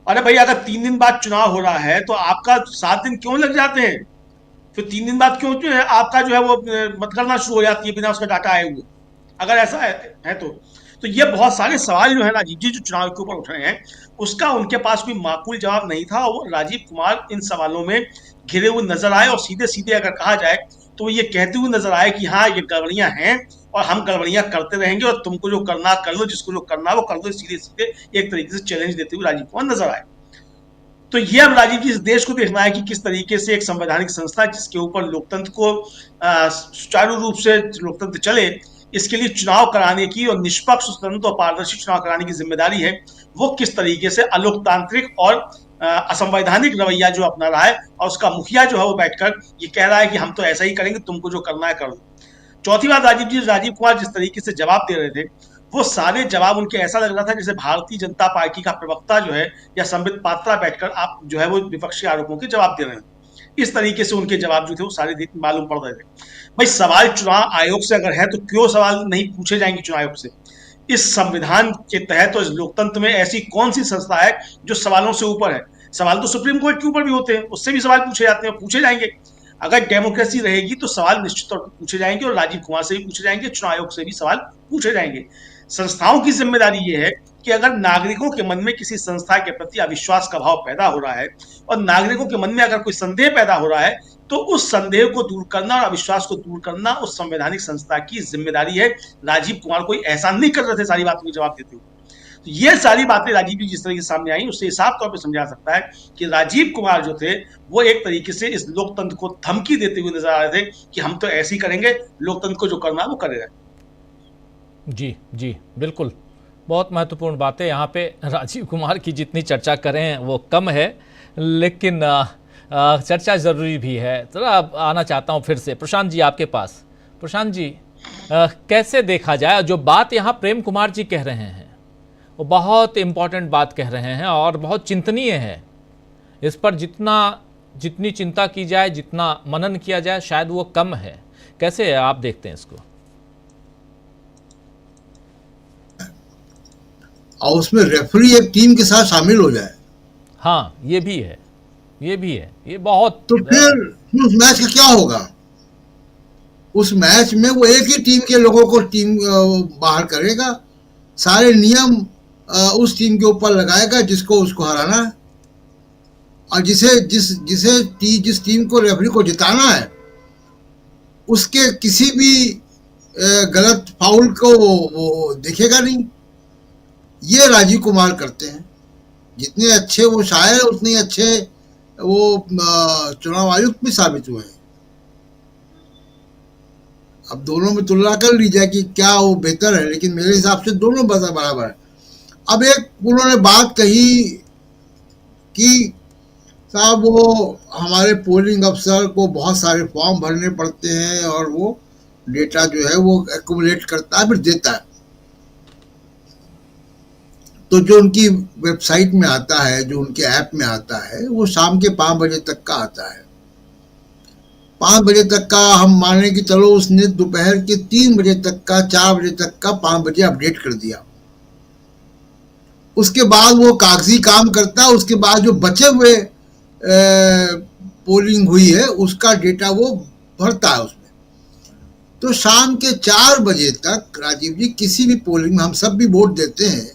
अरे भाई, अगर 3 दिन बाद चुनाव हो रहा है तो आपका 7 दिन क्यों लग जाते हैं? फिर 3 दिन बाद क्यों जो है आपका जो है वो मतगणना शुरू हो जाती है बिना उसका डाटा आए हुए, अगर ऐसा है तो ये बहुत सारे सवाल जो है राजीव जी जो चुनाव के ऊपर उठ रहे हैं, उसका उनके पास कोई माकूल जवाब नहीं था। और राजीव कुमार इन सवालों में घिरे हुए नजर आए और सीधे सीधे अगर कहा जाए तो ये कहते हुए नजर आए कि हाँ, ये गड़बड़ियां हैं और हम गड़बड़ियां करते रहेंगे और तुमको जो करना कर लो, जिसको जो करना वो कर दो, सीधे सीधे एक तरीके से चैलेंज देते हुए राजीव कुमार नजर आए। तो ये अब राजीव जी इस देश को देखना है कि किस तरीके से एक संवैधानिक संस्था जिसके ऊपर लोकतंत्र को सुचारू रूप से लोकतंत्र चले, इसके लिए चुनाव कराने की और निष्पक्ष, स्वतंत्र और पारदर्शी चुनाव कराने की जिम्मेदारी है, वो किस तरीके से अलोकतांत्रिक और असंवैधानिक रवैया जो अपना रहा है और उसका मुखिया जो है वो बैठकर ये कह रहा है कि हम तो ऐसा ही करेंगे, तुमको जो करना है कर लो। चौथी बात राजीव जी, राजीव कुमार जिस तरीके से जवाब दे रहे थे, वो सारे जवाब उनके ऐसा लग रहा था जैसे भारतीय जनता पार्टी का प्रवक्ता जो है या संबित पात्रा बैठकर आप जो है वो विपक्षी आरोपों के जवाब दे रहे हैं। इस तरीके से उनके जवाब जो थे वो सारे मालूम पड़ रहे थे। भाई, सवाल चुनाव आयोग से अगर है तो क्यों सवाल नहीं पूछे जाएंगे चुनाव आयोग से? इस संविधान के तहत तो इस लोकतंत्र में ऐसी कौन सी संस्था है जो सवालों से ऊपर है? सवाल तो सुप्रीम कोर्ट के ऊपर भी होते हैं, उससे भी सवाल पूछे जाते हैं, पूछे जाएंगे। अगर डेमोक्रेसी रहेगी तो सवाल निश्चित तौर पर पूछे जाएंगे और राजीव कुमार से भी पूछे जाएंगे, चुनाव आयोग से भी सवाल पूछे जाएंगे। संस्थाओं की जिम्मेदारी ये है कि अगर नागरिकों के मन में किसी संस्था के प्रति अविश्वास का भाव पैदा हो रहा है और नागरिकों के मन में अगर कोई संदेह पैदा हो रहा है तो उस संदेह को दूर करना और अविश्वास को दूर करना उस संवैधानिक संस्था की जिम्मेदारी है। राजीव कुमार कोई एहसान नहीं कर रहे थे सारी बातों के जवाब देते हुए। तो ये सारी बातें राजीव जी जिस तरह के सामने आई उससे साफ तौर पर समझा सकता है कि राजीव कुमार जो थे वो एक तरीके से इस लोकतंत्र को धमकी देते हुए नजर आ रहे थे कि हम तो ऐसे ही करेंगे, लोकतंत्र को जो करना है वो करेगा। जी जी बिल्कुल, बहुत महत्वपूर्ण बात है। यहाँ पे राजीव कुमार की जितनी चर्चा करें वो कम है, लेकिन चर्चा ज़रूरी भी है। थोड़ा आना चाहता हूँ फिर से प्रशांत जी आपके पास। प्रशांत जी, कैसे देखा जाए जो बात यहाँ प्रेम कुमार जी कह रहे हैं वो बहुत इम्पोर्टेंट बात कह रहे हैं और बहुत चिंतनीय है। इस पर जितनी चिंता की जाए, जितना मनन किया जाए, शायद वो कम है। कैसे आप देखते हैं इसको? और उसमें रेफरी एक टीम के साथ शामिल हो जाए। हाँ, ये भी है, ये बहुत। तो फिर उस मैच का क्या होगा? उस मैच में वो एक ही टीम के लोगों को टीम बाहर करेगा, सारे नियम उस टीम के ऊपर लगाएगा जिसको उसको हराना है, और जिस टीम को रेफरी को जिताना है उसके किसी भी गलत फाउल को वो देखेगा नहीं। ये राजीव कुमार करते हैं। जितने अच्छे वो शायर उतने अच्छे वो चुनाव आयुक्त भी साबित हुए हैं। अब दोनों में तुलना कर ली जाए कि क्या वो बेहतर है, लेकिन मेरे हिसाब से दोनों बराबर है। अब एक उन्होंने बात कही कि साहब वो हमारे पोलिंग अफसर को बहुत सारे फॉर्म भरने पड़ते हैं और वो डेटा जो है वो एक्यूमुलेट करता है फिर देता है। तो जो उनकी वेबसाइट में आता है, जो उनके ऐप में आता है, वो शाम के 5 बजे तक का आता है। 5 बजे तक का हम माने कि चलो उसने दोपहर के 3 बजे तक का, 4 बजे तक का 5 बजे अपडेट कर दिया। उसके बाद वो कागजी काम करता है। उसके बाद जो बचे हुए पोलिंग हुई है उसका डेटा वो भरता है उसमें। तो शाम के 4 बजे तक राजीव जी किसी भी पोलिंग में हम सब भी वोट देते हैं,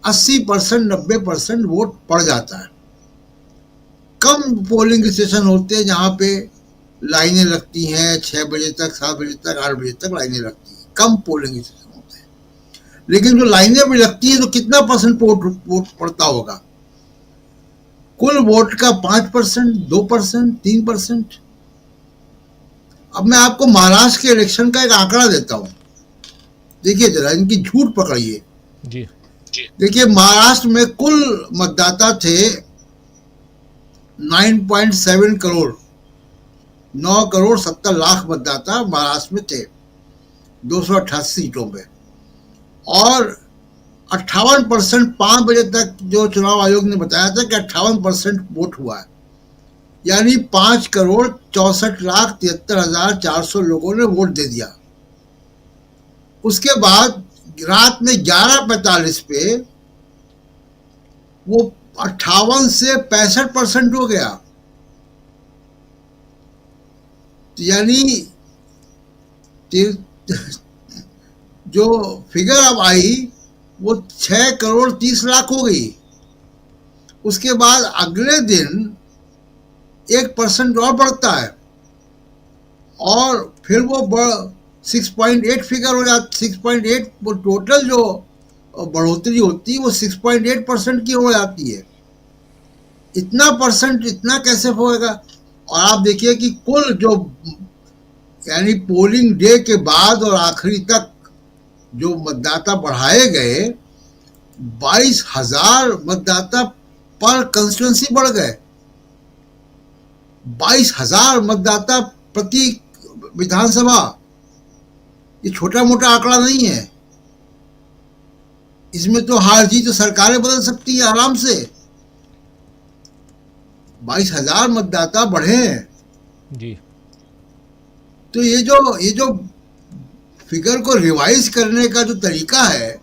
80% 90% वोट पड़ जाता है। कम पोलिंग स्टेशन होते हैं जहाँ पे लाइनें लगती हैं 6 बजे तक, 7 बजे तक, 8 बजे तक लाइनें लगती हैं। कम पोलिंग स्टेशन होते हैं, लेकिन जो लाइनें भी लगती हैं तो कितना परसेंट वोट पड़ता होगा? कुल वोट का 5%, 2%, 3%। अब मैं आपको महाराष्ट्र के इलेक्शन का एक आंकड़ा देता हूं, देखिए जरा, इनकी झूठ पकड़िए जी। देखिए महाराष्ट्र में कुल मतदाता थे 9.7 करोड़, 9 करोड़ 70 लाख मतदाता महाराष्ट्र में थे 288 सीटों पे, और 58% 5 बजे तक जो चुनाव आयोग ने बताया था कि 58% वोट हुआ है, यानी 5 करोड़ 64,73,400 लोगों ने वोट दे दिया। उसके बाद रात में 11:45 पे वो 58 से 65% हो गया। यानी जो फिगर अब आई वो 6 करोड़ 30 लाख हो गई। उसके बाद अगले दिन 1% और बढ़ता है और फिर वो 6.8 फिगर हो जाती, 6.8 वो टोटल जो बढ़ोतरी होती है वो 6.8% की हो जाती है। इतना परसेंट इतना कैसे होएगा? और आप देखिए कि कुल जो यानी पोलिंग डे के बाद और आखिरी तक जो मतदाता बढ़ाए गए, 22,000 मतदाता पर कंस्टिट्यूंसी बढ़ गए। 22,000 मतदाता प्रति विधानसभा, ये छोटा मोटा आंकड़ा नहीं है। इसमें तो हार जीत तो सरकारें बदल सकती है आराम से। 22,000 मतदाता बढ़े हैं जी। तो ये जो फिगर को रिवाइज करने का जो तरीका है,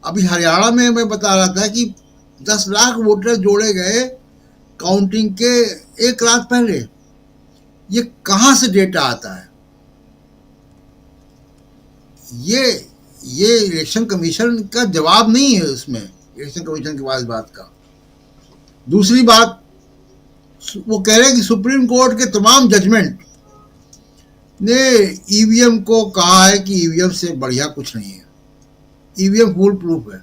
अभी हरियाणा में मैं बता रहा था कि 10 लाख वोटर जोड़े गए काउंटिंग के एक रात पहले। ये कहां से डेटा आता है? ये इलेक्शन कमीशन का जवाब नहीं है उसमें, इलेक्शन कमीशन के पास बात का। दूसरी बात, वो कह रहे हैं कि सुप्रीम कोर्ट के तमाम जजमेंट ने ईवीएम को कहा है कि ईवीएम से बढ़िया कुछ नहीं है, ईवीएम फुल प्रूफ है।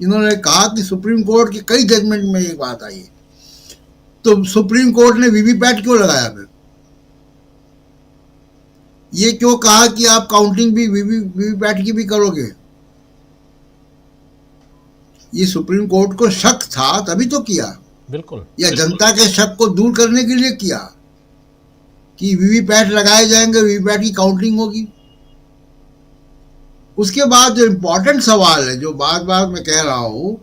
इन्होंने कहा कि सुप्रीम कोर्ट के कई जजमेंट में ये बात आई है, तो सुप्रीम कोर्ट ने वीवीपैट क्यों लगाया फिर? ये क्यों कहा कि आप काउंटिंग भी वीवीपैट की भी करोगे? ये सुप्रीम कोर्ट को शक था तभी तो किया, बिल्कुल, या जनता के शक को दूर करने के लिए किया कि वीवीपैट लगाए जाएंगे, वीवीपैट की काउंटिंग होगी। उसके बाद जो इम्पोर्टेंट सवाल है, जो बार बार मैं कह रहा हूं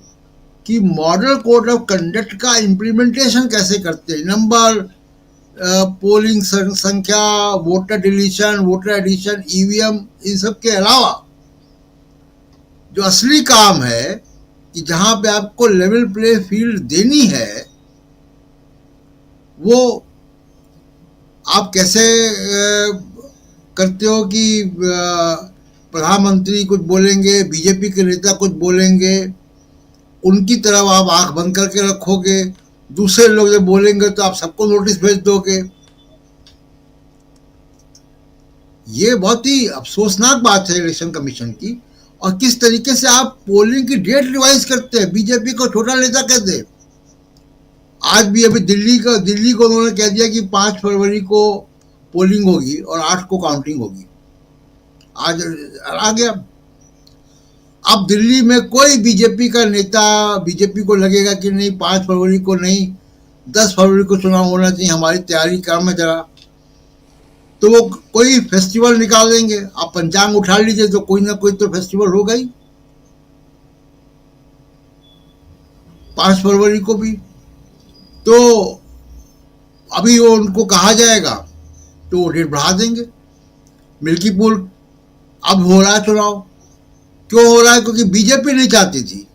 कि मॉडल कोड ऑफ कंडक्ट का इम्प्लीमेंटेशन कैसे करते हैं, नंबर, पोलिंग संख्या, voter deletion, voter addition, EVM, इन सब के अलावा जो असली काम है कि जहां पे आपको लेवल प्ले फील्ड देनी है, वो आप कैसे करते हो कि प्रधानमंत्री कुछ बोलेंगे, बीजेपी के नेता कुछ बोलेंगे, उनकी तरफ आप आंख बंद करके रखोगे, दूसरे लोग जब बोलेंगे तो आप सबको नोटिस भेज दोगे। ये बहुत ही अफसोसनाक बात है इलेक्शन कमीशन की। और किस तरीके से आप पोलिंग की डेट रिवाइज करते हैं, बीजेपी को छोटा नेता कहते। आज भी अभी दिल्ली को उन्होंने कह दिया कि 5 फरवरी को पोलिंग होगी और 8 को काउंटिंग होगी। आज आ गया। अब दिल्ली में कोई बीजेपी का नेता, बीजेपी को लगेगा कि नहीं 5 फरवरी को नहीं, 10 फरवरी को चुनाव होना चाहिए, हमारी तैयारी काम है जरा, तो वो कोई फेस्टिवल निकाल देंगे। आप पंचांग उठा लीजिए तो कोई ना कोई तो फेस्टिवल होगा ही 5 फरवरी को भी। तो अभी वो उनको कहा जाएगा तो वो डेट बढ़ा देंगे। मिल्कीपुर अब हो रहा है चुनाव, क्यों हो रहा है? क्योंकि बीजेपी नहीं चाहती थी।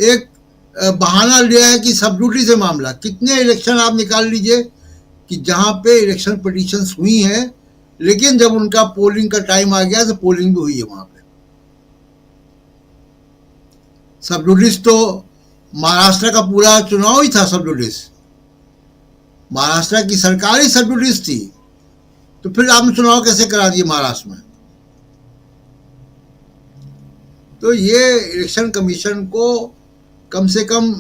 एक बहाना लिया है कि सब ड्यूटी से मामला। कितने इलेक्शन आप निकाल लीजिए कि जहां पे इलेक्शन पिटीशंस हुई हैं, लेकिन जब उनका पोलिंग का टाइम आ गया तो पोलिंग भी हुई है वहां पे। सब ड्यूटीज तो महाराष्ट्र का पूरा चुनाव ही था, सब ड्यूटीज महाराष्ट्र की सरकारी सब ड्यूटीज थी, तो फिर आपने चुनाव कैसे करा दिए महाराष्ट्र में? तो ये इलेक्शन कमीशन को कम से कम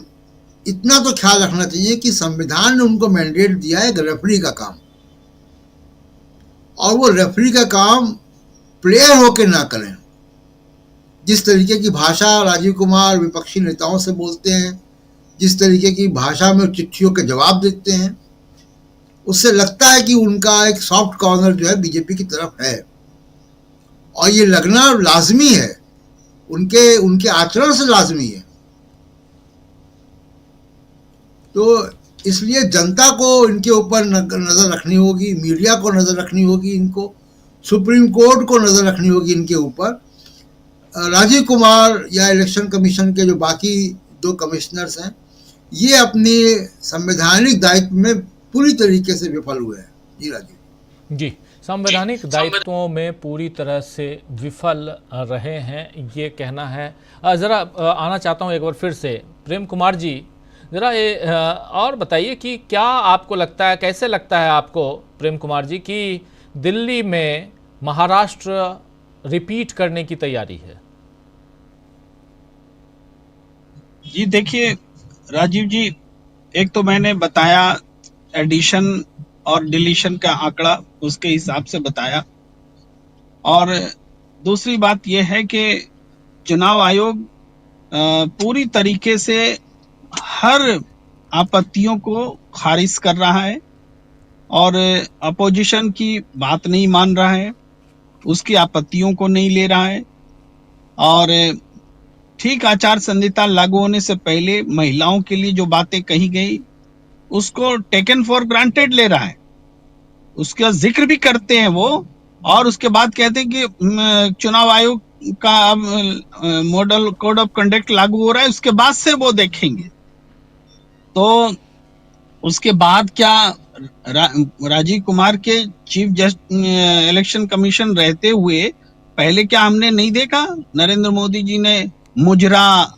इतना तो ख्याल रखना चाहिए कि संविधान ने उनको मैंडेट दिया है रेफरी का काम, और वो रेफरी का काम प्लेयर होके ना करें। जिस तरीके की भाषा राजीव कुमार विपक्षी नेताओं से बोलते हैं, जिस तरीके की भाषा में चिट्ठियों के जवाब देते हैं, उससे लगता है कि उनका एक सॉफ्ट कॉर्नर जो है बीजेपी की तरफ है, और ये लगना लाजमी है, उनके आचरण से लाजमी है। तो इसलिए जनता को इनके ऊपर नजर रखनी होगी, मीडिया को नजर रखनी होगी, इनको सुप्रीम कोर्ट को नजर रखनी होगी इनके ऊपर। राजीव कुमार या इलेक्शन कमीशन के जो बाकी 2 कमिश्नर्स हैं, ये अपने संवैधानिक दायित्व में पूरी तरीके से विफल हुए हैं। जी राजीव जी, संवैधानिक दायित्वों में पूरी तरह से विफल रहे हैं, ये कहना है। ज़रा आना चाहता हूँ एक बार फिर से प्रेम कुमार जी, ज़रा ये और बताइए कि क्या आपको लगता है, कैसे लगता है आपको प्रेम कुमार जी कि दिल्ली में महाराष्ट्र रिपीट करने की तैयारी है? जी देखिए राजीव जी, एक तो मैंने बताया एडिशन और डिलीशन का आंकड़ा, उसके हिसाब से बताया, और दूसरी बात यह है कि चुनाव आयोग पूरी तरीके से हर आपत्तियों को खारिज कर रहा है और अपोजिशन की बात नहीं मान रहा है, उसकी आपत्तियों को नहीं ले रहा है, और ठीक आचार संहिता लागू होने से पहले महिलाओं के लिए जो बातें कही गई उसको टेकन फॉर ग्रांटेड ले रहा है, उसका जिक्र भी करते हैं वो, और उसके बाद कहते हैं कि चुनाव आयोग का अब मॉडल कोड ऑफ कंडक्ट लागू हो रहा है, उसके बाद से वो देखेंगे। तो उसके बाद क्या राजीव कुमार के चीफ इलेक्शन कमीशन रहते हुए पहले क्या हमने नहीं देखा? नरेंद्र मोदी जी ने मुजरा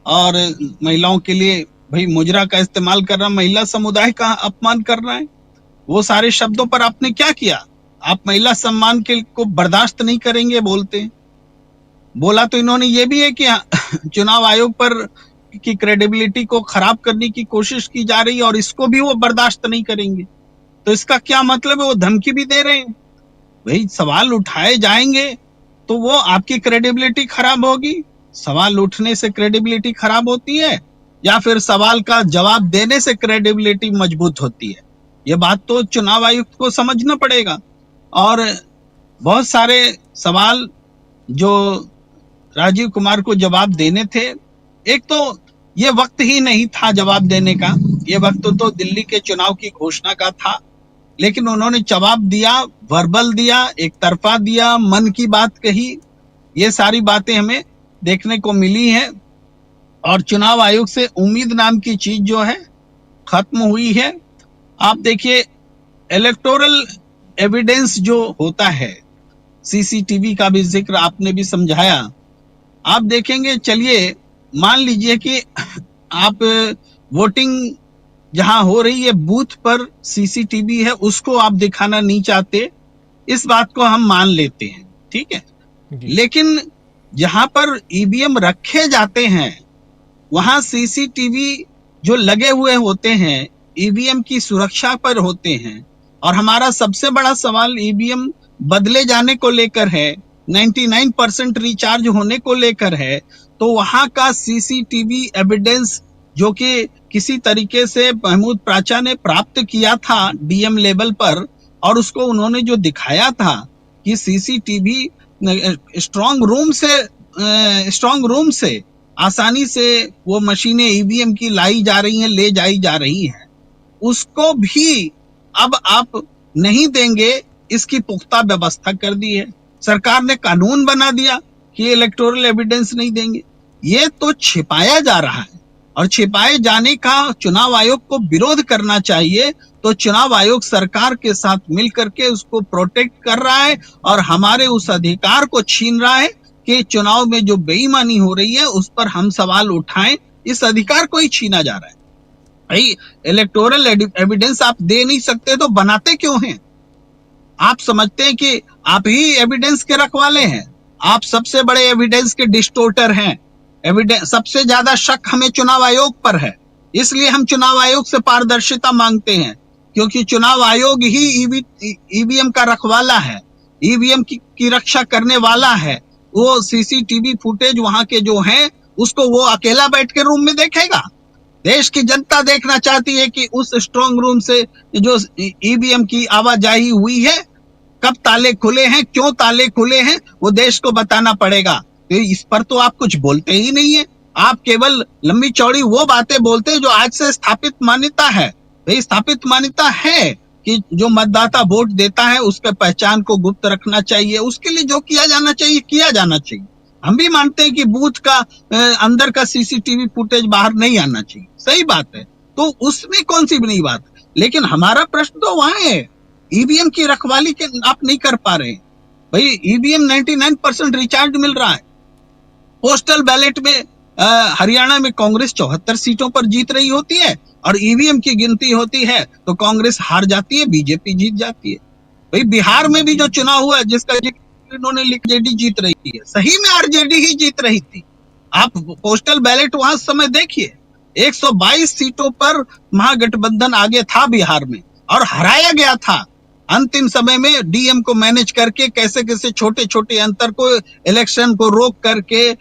और महिलाओं के लिए, भाई मुजरा का इस्तेमाल कर रहा, महिला समुदाय का अपमान कर रहा है, वो सारे शब्दों पर आपने क्या किया? आप महिला सम्मान के को बर्दाश्त नहीं करेंगे बोलते हैं। बोला तो इन्होंने ये भी है कि चुनाव आयोग पर की क्रेडिबिलिटी को खराब करने की कोशिश की जा रही है और इसको भी वो बर्दाश्त नहीं करेंगे। तो इसका क्या मतलब है? वो धमकी भी दे रहे हैं। भाई सवाल उठाए जाएंगे तो वो आपकी क्रेडिबिलिटी खराब होगी। सवाल उठने से क्रेडिबिलिटी खराब होती है या फिर सवाल का जवाब देने से क्रेडिबिलिटी मजबूत होती है? ये बात तो चुनाव आयुक्त को समझना पड़ेगा। और बहुत सारे सवाल जो राजीव कुमार को जवाब देने थे, एक तो ये वक्त ही नहीं था जवाब देने का, ये वक्त तो दिल्ली के चुनाव की घोषणा का था, लेकिन उन्होंने जवाब दिया, वर्बल दिया, एक तरफा दिया, मन की बात कही। ये सारी बातें हमें देखने को मिली हैं और चुनाव आयोग से उम्मीद नाम की चीज जो है खत्म हुई है। आप देखिए, इलेक्टोरल एविडेंस जो होता है, सीसीटीवी का भी जिक्र आपने भी समझाया। आप देखेंगे, चलिए मान लीजिए कि आप वोटिंग जहां हो रही है बूथ पर सीसीटीवी है, उसको आप दिखाना नहीं चाहते, इस बात को हम मान लेते हैं, ठीक है। लेकिन जहां पर ईवीएम रखे जाते हैं वहां सीसीटीवी जो लगे हुए होते हैं ईवीएम की सुरक्षा पर होते हैं। और हमारा सबसे बड़ा सवाल ईवीएम बदले जाने को लेकर है, 99% रिचार्ज होने को लेकर है। तो वहां का सीसीटीवी एविडेंस जो कि किसी तरीके से महमूद प्राचा ने प्राप्त किया था डीएम लेवल पर, और उसको उन्होंने जो दिखाया था कि सीसीटीवी स्ट्रांग रूम से आसानी से वो मशीनें ईवीएम की लाई जा रही हैं, ले जाई जा रही हैं, उसको भी अब आप नहीं देंगे, इसकी पुख्ता व्यवस्था कर दी है। सरकार ने कानून बना दिया कि इलेक्टोरल एविडेंस नहीं देंगे। ये तो छिपाया जा रहा है और छिपाए जाने का चुनाव आयोग को विरोध करना चाहिए। तो चुनाव आयोग सरकार के साथ मिलकर के उसको प्रोटेक्ट कर रहा है और हमारे उस अधिकार को छीन रहा है कि चुनाव में जो बेईमानी हो रही है उस पर हम सवाल उठाएं। इस अधिकार को ही छीना जा रहा है। भाई इलेक्टोरल एविडेंस आप दे नहीं सकते तो बनाते क्यों हैं? आप समझते हैं कि आप ही एविडेंस के रखवाले हैं, आप सबसे बड़े एविडेंस के डिस्टोर्टर हैं। एविडेंस सबसे ज्यादा शक हमें चुनाव आयोग पर है, इसलिए हम चुनाव आयोग से पारदर्शिता मांगते हैं, क्योंकि चुनाव आयोग ही ईवीएम का रखवाला है, ईवीएम की रक्षा करने वाला है। वो सीसीटीवी फुटेज वहां के जो हैं उसको वो अकेला बैठ के रूम में देखेगा? देश की जनता देखना चाहती है कि उस स्ट्रांग रूम से जो ईवीएम की आवाजाही हुई है, कब ताले खुले हैं, क्यों ताले खुले हैं, वो देश को बताना पड़ेगा। तो इस पर तो आप कुछ बोलते ही नहीं है। आप केवल लंबी चौड़ी वो बातें बोलते हैं जो आज से स्थापित मान्यता है। भाई स्थापित मान्यता है कि जो मतदाता वोट देता है उसके पहचान को गुप्त रखना चाहिए, उसके लिए जो किया जाना चाहिए किया जाना चाहिए। हम भी मानते हैं कि बूथ का अंदर का सीसीटीवी फुटेज बाहर नहीं आना चाहिए, सही बात है, तो उसमें कौन सी भी नहीं बात। लेकिन हमारा प्रश्न तो वहां है, ईवीएम की रखवाली के आप नहीं कर पा रहे। भाई ईवीएम 99% रिचार्ज मिल रहा है। पोस्टल बैलेट में हरियाणा में कांग्रेस 74 सीटों पर जीत रही होती है और ईवीएम की गिनती होती है तो कांग्रेस हार जाती है, बीजेपी जीत जाती है। भाई बिहार में भी जो चुनाव हुआ जिसका इन्होंने लिखा आरजेडी जीत रही है, सही में आरजेडी ही जीत रही थी। आप पोस्टल बैलेट वहां समय देखिए, 122 सीटों पर महागठबंधन आगे था बिहार में और हराया गया था। अंतिम समय में डीएम को मैनेज करके कैसे कैसे छोटे छोटे अंतर को इलेक्शन को रोक करके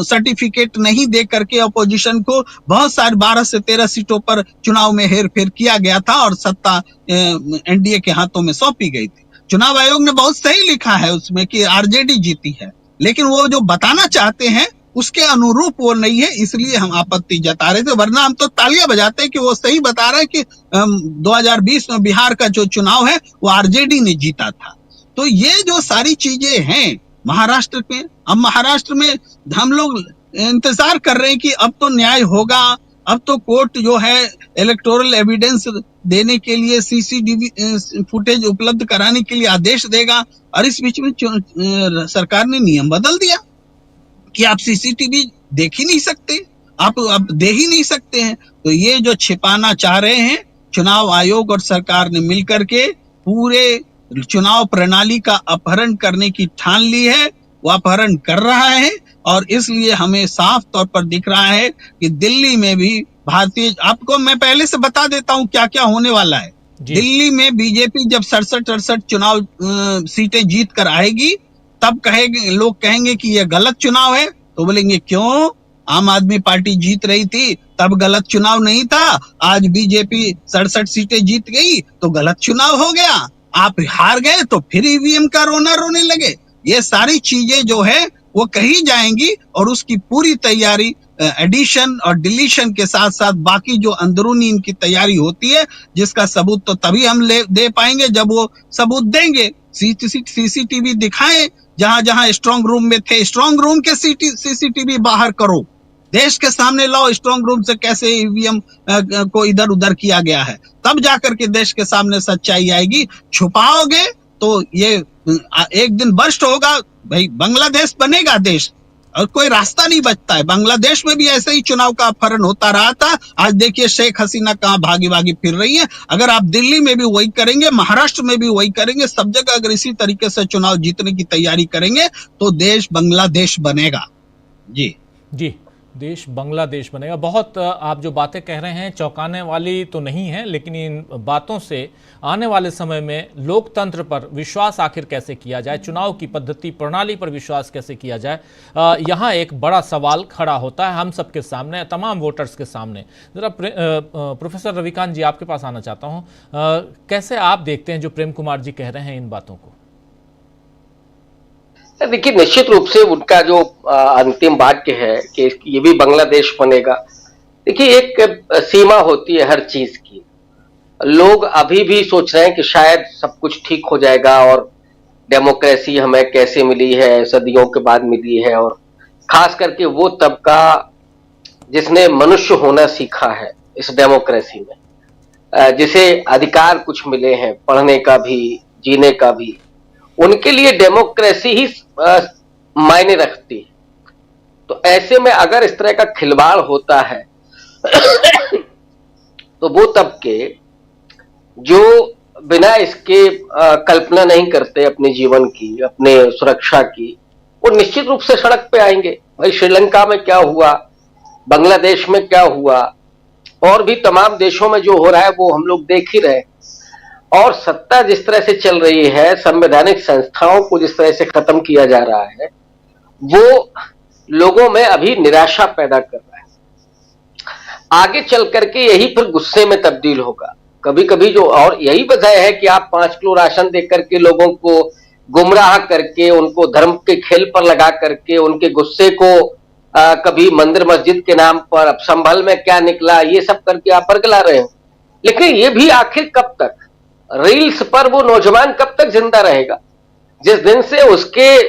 सर्टिफिकेट नहीं दे करके अपोजिशन को बहुत सारे 12 से 13 सीटों पर चुनाव में हेरफेर किया गया था और सत्ता एनडीए के हाथों में सौंपी गई थी। चुनाव आयोग ने बहुत सही लिखा है उसमें कि आरजेडी जीती है, लेकिन वो जो बताना चाहते हैं उसके अनुरूप वो नहीं है, इसलिए हम आपत्ति जता रहे थे। वरना हम तो तालियां बजाते हैं कि वो सही बता रहे हैं कि 2020 में बिहार का जो चुनाव है वो आरजेडी ने जीता था। तो ये जो सारी चीजें हैं महाराष्ट्र में, अब महाराष्ट्र में हम लोग इंतजार कर रहे हैं कि अब तो न्याय होगा, अब तो कोर्ट जो है इलेक्टोरल एविडेंस देने के लिए सीसीटीवी फुटेज उपलब्ध कराने के लिए आदेश देगा, और इस बीच में सरकार ने नियम बदल दिया कि आप सीसीटीवी देख ही नहीं सकते, आप अब दे ही नहीं सकते हैं। तो ये जो छिपाना चाह रहे हैं, चुनाव आयोग और सरकार ने मिलकर के पूरे चुनाव प्रणाली का अपहरण करने की ठान ली है, वो अपहरण कर रहा है। और इसलिए हमें साफ तौर पर दिख रहा है कि दिल्ली में भी भारतीय, आपको मैं पहले से बता देता हूं क्या क्या होने वाला है। दिल्ली में बीजेपी जब 67-68 चुनाव सीटें जीत कर आएगी, तब कहेंगे, लोग कहेंगे कि यह गलत चुनाव है, तो बोलेंगे क्यों, आम आदमी पार्टी जीत रही थी तब गलत चुनाव नहीं था, आज बीजेपी 67 सीटें जीत गई तो गलत चुनाव हो गया, आप हार गए तो फिर ईवीएम का रोना रोने लगे। ये सारी चीजें जो है वो कही जाएंगी, और उसकी पूरी तैयारी एडिशन और डिलीशन के साथ साथ बाकी जो अंदरूनी इनकी तैयारी होती है, जिसका सबूत तो तभी हम दे पाएंगे जब वो सबूत देंगे। सीसीटीवी दिखाएं, जहां जहां स्ट्रांग रूम में थे, स्ट्रांग रूम के सीसीटीवी बाहर करो, देश के सामने लाओ स्ट्रांग रूम से कैसे ईवीएम को इधर उधर किया गया है, तब जाकर के देश के सामने सच्चाई आएगी। छुपाओगे तो ये एक दिन बर्स्ट होगा, भाई बांग्लादेश बनेगा देश, और कोई रास्ता नहीं बचता है। बांग्लादेश में भी ऐसे ही चुनाव का अपहरण होता रहा था, आज देखिए शेख हसीना कहाँ भागी भागी फिर रही है। अगर आप दिल्ली में भी वही करेंगे, महाराष्ट्र में भी वही करेंगे, सब जगह अगर इसी तरीके से चुनाव जीतने की तैयारी करेंगे तो देश बांग्लादेश बनेगा। जी जी, देश बांग्लादेश बनेगा। बहुत आप जो बातें कह रहे हैं चौंकाने वाली तो नहीं है, लेकिन इन बातों से आने वाले समय में लोकतंत्र पर विश्वास आखिर कैसे किया जाए, चुनाव की पद्धति प्रणाली पर विश्वास कैसे किया जाए, यहाँ एक बड़ा सवाल खड़ा होता है हम सबके सामने, तमाम वोटर्स के सामने। ज़रा प्रोफेसर रविकांत जी आपके पास आना चाहता हूँ, कैसे आप देखते हैं जो प्रेम कुमार जी कह रहे हैं इन बातों को? देखिए, निश्चित रूप से उनका जो अंतिम वाक्य है कि ये भी बांग्लादेश बनेगा, देखिए एक सीमा होती है हर चीज की। लोग अभी भी सोच रहे हैं कि शायद सब कुछ ठीक हो जाएगा, और डेमोक्रेसी हमें कैसे मिली है, सदियों के बाद मिली है, और खास करके वो तबका जिसने मनुष्य होना सीखा है इस डेमोक्रेसी में, जिसे अधिकार कुछ मिले हैं, पढ़ने का भी, जीने का भी, उनके लिए डेमोक्रेसी ही मायने रखती है। तो ऐसे में अगर इस तरह का खिलवाड़ होता है तो वो तबके जो बिना इसके कल्पना नहीं करते अपने जीवन की, अपने सुरक्षा की, वो निश्चित रूप से सड़क पे आएंगे। भाई श्रीलंका में क्या हुआ, बांग्लादेश में क्या हुआ, और भी तमाम देशों में जो हो रहा है वो हम लोग देख ही रहे। और सत्ता जिस तरह से चल रही है, संवैधानिक संस्थाओं को जिस तरह से खत्म किया जा रहा है, वो लोगों में अभी निराशा पैदा कर रहा है। आगे चल करके यही फिर गुस्से में तब्दील होगा कभी कभी जो, और यही वजह है कि आप 5 किलो राशन दे करके लोगों को गुमराह करके, उनको धर्म के खेल पर लगा करके, उनके गुस्से को कभी मंदिर मस्जिद के नाम पर, अब संभल में क्या निकला, ये सब करके आप बरगला रहे हो। लेकिन ये भी आखिर कब तक, रील्स पर वो नौजवान कब तक जिंदा रहेगा? जिस दिन से उसके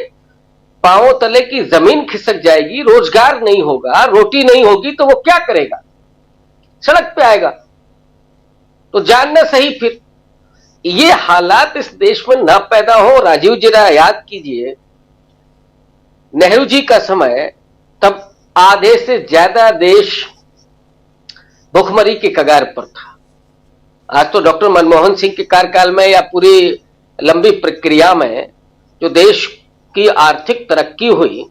पांवों तले की जमीन खिसक जाएगी, रोजगार नहीं होगा, रोटी नहीं होगी, तो वो क्या करेगा? सड़क पे आएगा। तो जानना सही, फिर ये हालात इस देश में ना पैदा हो। राजीव जी याद कीजिए, नेहरू जी का समय, तब आधे से ज्यादा देश भुखमरी के कगार पर था। आज तो डॉक्टर मनमोहन सिंह के कार्यकाल में या पूरी लंबी प्रक्रिया में जो देश की आर्थिक तरक्की हुई,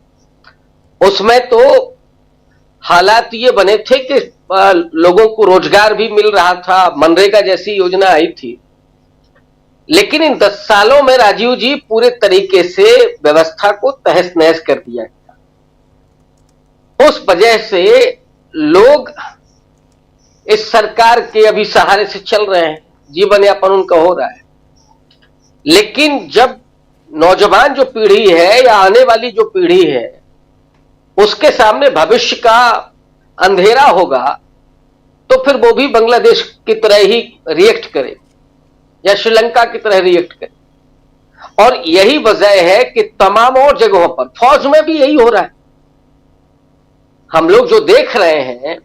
उसमें तो हालात ये बने थे कि लोगों को रोजगार भी मिल रहा था, मनरेगा जैसी योजना आई थी। लेकिन इन 10 सालों में राजीव जी पूरे तरीके से व्यवस्था को तहस नहस कर दिया गया। उस वजह से लोग इस सरकार के अभी सहारे से चल रहे हैं, जीवन यापन उनका हो रहा है। लेकिन जब नौजवान जो पीढ़ी है या आने वाली जो पीढ़ी है, उसके सामने भविष्य का अंधेरा होगा, तो फिर वो भी बांग्लादेश की तरह ही रिएक्ट करे या श्रीलंका की तरह रिएक्ट करे। और यही वजह है कि तमाम और जगहों पर, फौज में भी यही हो रहा है। हम लोग जो देख रहे हैं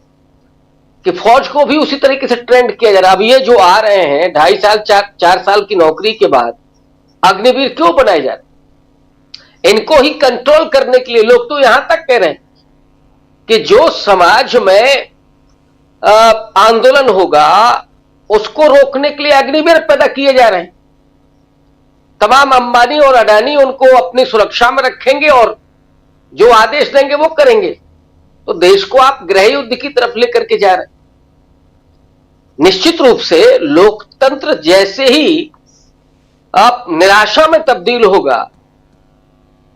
कि फौज को भी उसी तरीके से ट्रेंड किया जा रहा है। अब ये जो आ रहे हैं 2.5 साल 4 साल की नौकरी के बाद अग्निवीर क्यों बनाए जा रहे? इनको ही कंट्रोल करने के लिए। लोग तो यहां तक कह रहे हैं कि जो समाज में आंदोलन होगा उसको रोकने के लिए अग्निवीर पैदा किए जा रहे हैं। तमाम अंबानी और अडानी उनको अपनी सुरक्षा में रखेंगे और जो आदेश देंगे वो करेंगे। तो देश को आप गृह युद्ध की तरफ लेकर के जा रहे हैं। निश्चित रूप से लोकतंत्र जैसे ही आप निराशा में तब्दील होगा,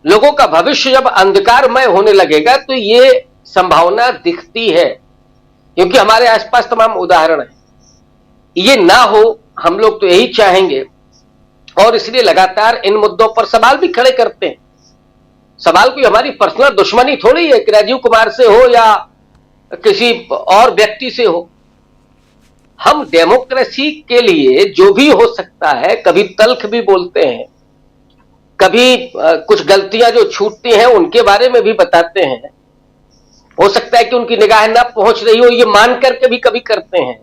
लोगों का भविष्य जब अंधकारमय होने लगेगा, तो ये संभावना दिखती है, क्योंकि हमारे आसपास तमाम उदाहरण हैं। ये ना हो, हम लोग तो यही चाहेंगे और इसलिए लगातार इन मुद्दों पर सवाल भी खड़े करते हैं। सवाल कोई हमारी पर्सनल दुश्मनी थोड़ी है कि राजीव कुमार से हो या किसी और व्यक्ति से हो। हम डेमोक्रेसी के लिए जो भी हो सकता है, कभी तल्ख भी बोलते हैं, कभी कुछ गलतियां जो छूटती हैं उनके बारे में भी बताते हैं। हो सकता है कि उनकी निगाह ना पहुंच रही हो, ये मान करके भी कभी करते हैं।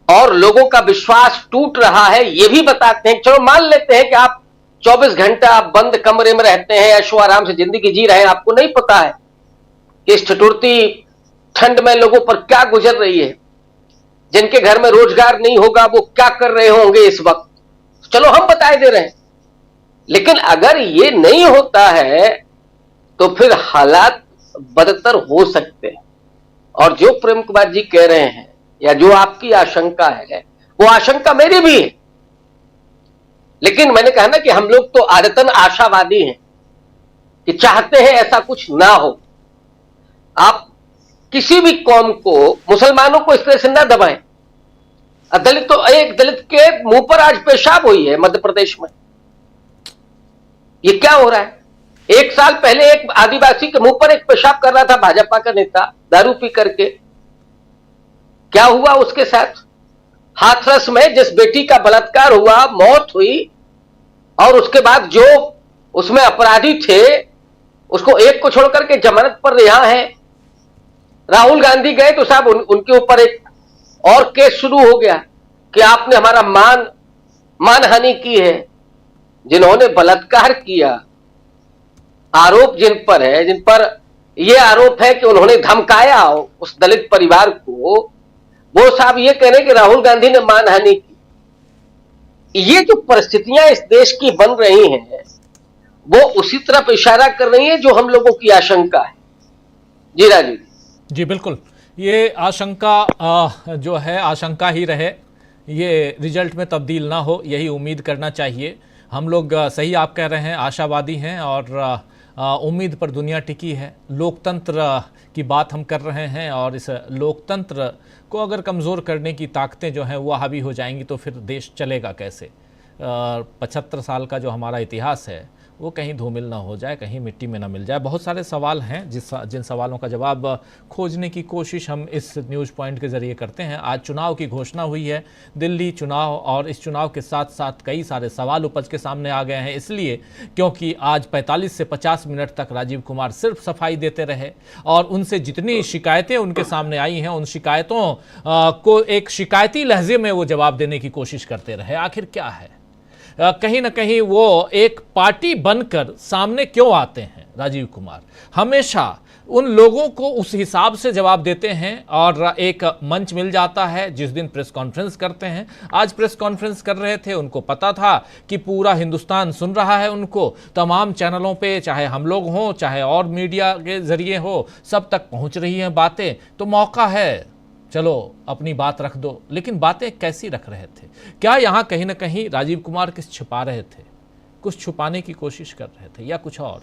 और लोगों का विश्वास टूट रहा है ये भी बताते हैं। चलो मान लेते हैं कि आप 24 घंटा बंद कमरे में रहते हैं, ऐशो आराम से जिंदगी जी रहे हैं, आपको नहीं पता है कि इस ठिठुरती ठंड में लोगों पर क्या गुजर रही है। जिनके घर में रोजगार नहीं होगा वो क्या कर रहे होंगे इस वक्त। चलो हम बताए दे रहे हैं, लेकिन अगर ये नहीं होता है तो फिर हालात बदतर हो सकते हैं। और जो प्रेम कुमार जी कह रहे हैं या जो आपकी आशंका है, वो आशंका मेरी भी है। लेकिन मैंने कहा ना कि हम लोग तो आदतन आशावादी हैं कि चाहते हैं ऐसा कुछ ना हो। आप किसी भी कौम को, मुसलमानों को इस तरह से ना दबाएं। दलित तो, एक दलित के मुंह पर आज पेशाब हुई है मध्य प्रदेश में। ये क्या हो रहा है? 1 साल पहले एक आदिवासी के मुंह पर एक पेशाब कर रहा था भाजपा का नेता, दारू पी करके। क्या हुआ उसके साथ? हाथरस में जिस बेटी का बलात्कार हुआ, मौत हुई, और उसके बाद जो उसमें अपराधी थे उसको एक को छोड़कर के जमानत पर रिहा है। राहुल गांधी गए तो साहब उनके ऊपर एक और केस शुरू हो गया कि आपने हमारा मानहानि की है। जिन्होंने बलात्कार किया, आरोप जिन पर है, जिन पर यह आरोप है कि उन्होंने धमकाया उस दलित परिवार को, वो साहब ये कह रहे हैं कि राहुल गांधी ने मानहानि की। ये जो परिस्थितियां इस देश की बन रही हैं वो उसी तरफ इशारा कर रही है जो हम लोगों की आशंका है। जी राजीव जी बिल्कुल, ये आशंका जो है आशंका ही रहे, ये रिजल्ट में तब्दील ना हो, यही उम्मीद करना चाहिए। हम लोग सही आप कह रहे हैं, आशावादी हैं और उम्मीद पर दुनिया टिकी है। लोकतंत्र की बात हम कर रहे हैं और इस लोकतंत्र को अगर कमज़ोर करने की ताकतें जो हैं वो हावी हो जाएंगी तो फिर देश चलेगा कैसे। 75 साल का जो हमारा इतिहास है वो कहीं धूमिल ना हो जाए, कहीं मिट्टी में ना मिल जाए। बहुत सारे सवाल हैं जिन सवालों का जवाब खोजने की कोशिश हम इस न्यूज़ पॉइंट के ज़रिए करते हैं। आज चुनाव की घोषणा हुई है, दिल्ली चुनाव, और इस चुनाव के साथ साथ कई सारे सवाल उपज के सामने आ गए हैं, इसलिए क्योंकि आज 45 से 50 मिनट तक राजीव कुमार सिर्फ सफाई देते रहे और उनसे जितनी शिकायतें उनके सामने आई हैं उन शिकायतों को एक शिकायती लहजे में वो जवाब देने की कोशिश करते रहे। आखिर क्या है, कहीं ना कहीं वो एक पार्टी बनकर सामने क्यों आते हैं? राजीव कुमार हमेशा उन लोगों को उस हिसाब से जवाब देते हैं और एक मंच मिल जाता है जिस दिन प्रेस कॉन्फ्रेंस करते हैं। आज प्रेस कॉन्फ्रेंस कर रहे थे, उनको पता था कि पूरा हिंदुस्तान सुन रहा है उनको, तमाम चैनलों पे, चाहे हम लोग हों चाहे और मीडिया के जरिए हो, सब तक पहुंच रही हैं बातें, तो मौका है, चलो अपनी बात रख दो। लेकिन बातें कैसी रख रहे थे? क्या यहाँ कहीं ना कहीं राजीव कुमार कुछ छिपा रहे थे, कुछ छुपाने की कोशिश कर रहे थे या कुछ और?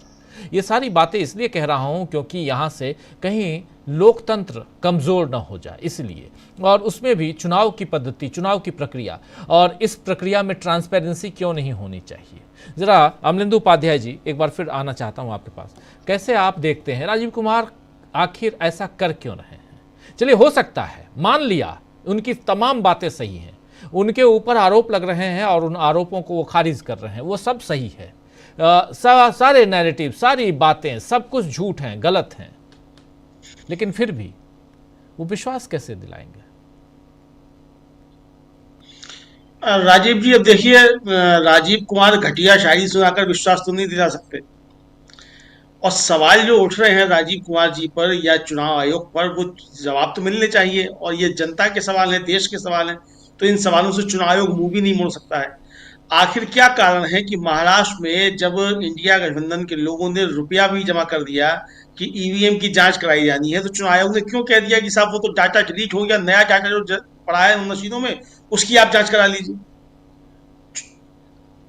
ये सारी बातें इसलिए कह रहा हूँ क्योंकि यहाँ से कहीं लोकतंत्र कमज़ोर ना हो जाए इसलिए, और उसमें भी चुनाव की पद्धति, चुनाव की प्रक्रिया, और इस प्रक्रिया में ट्रांसपेरेंसी क्यों नहीं होनी चाहिए। ज़रा अमलेंदु उपाध्याय जी, एक बार फिर आना चाहता हूँ आपके पास। कैसे आप देखते हैं राजीव कुमार आखिर ऐसा कर क्यों रहे हैं? चलिए, हो सकता है मान लिया उनकी तमाम बातें सही हैं, उनके ऊपर आरोप लग रहे हैं और उन आरोपों को वो खारिज कर रहे हैं, वो सब सही है, सारे नैरेटिव, सारी बातें, सब कुछ झूठ हैं, गलत हैं, लेकिन फिर भी वो विश्वास कैसे दिलाएंगे? राजीव जी, अब देखिए, राजीव कुमार घटिया शायरी सुनाकर विश्वास तो नहीं दिला सकते, और सवाल जो उठ रहे हैं राजीव कुमार जी पर या चुनाव आयोग पर, वो जवाब तो मिलने चाहिए, और ये जनता के सवाल हैं, देश के सवाल हैं, तो इन सवालों से चुनाव आयोग मुंह भी नहीं मोड़ सकता है। आखिर क्या कारण है कि महाराष्ट्र में जब इंडिया गठबंधन के लोगों ने रुपया भी जमा कर दिया कि ईवीएम की जांच कराई जानी है, तो चुनाव आयोग ने क्यों कह दिया कि साहब वो तो डाटा डिलीट हो गया, नया डाटा जो पड़ा है उन मशीनों में उसकी आप जांच करा लीजिए।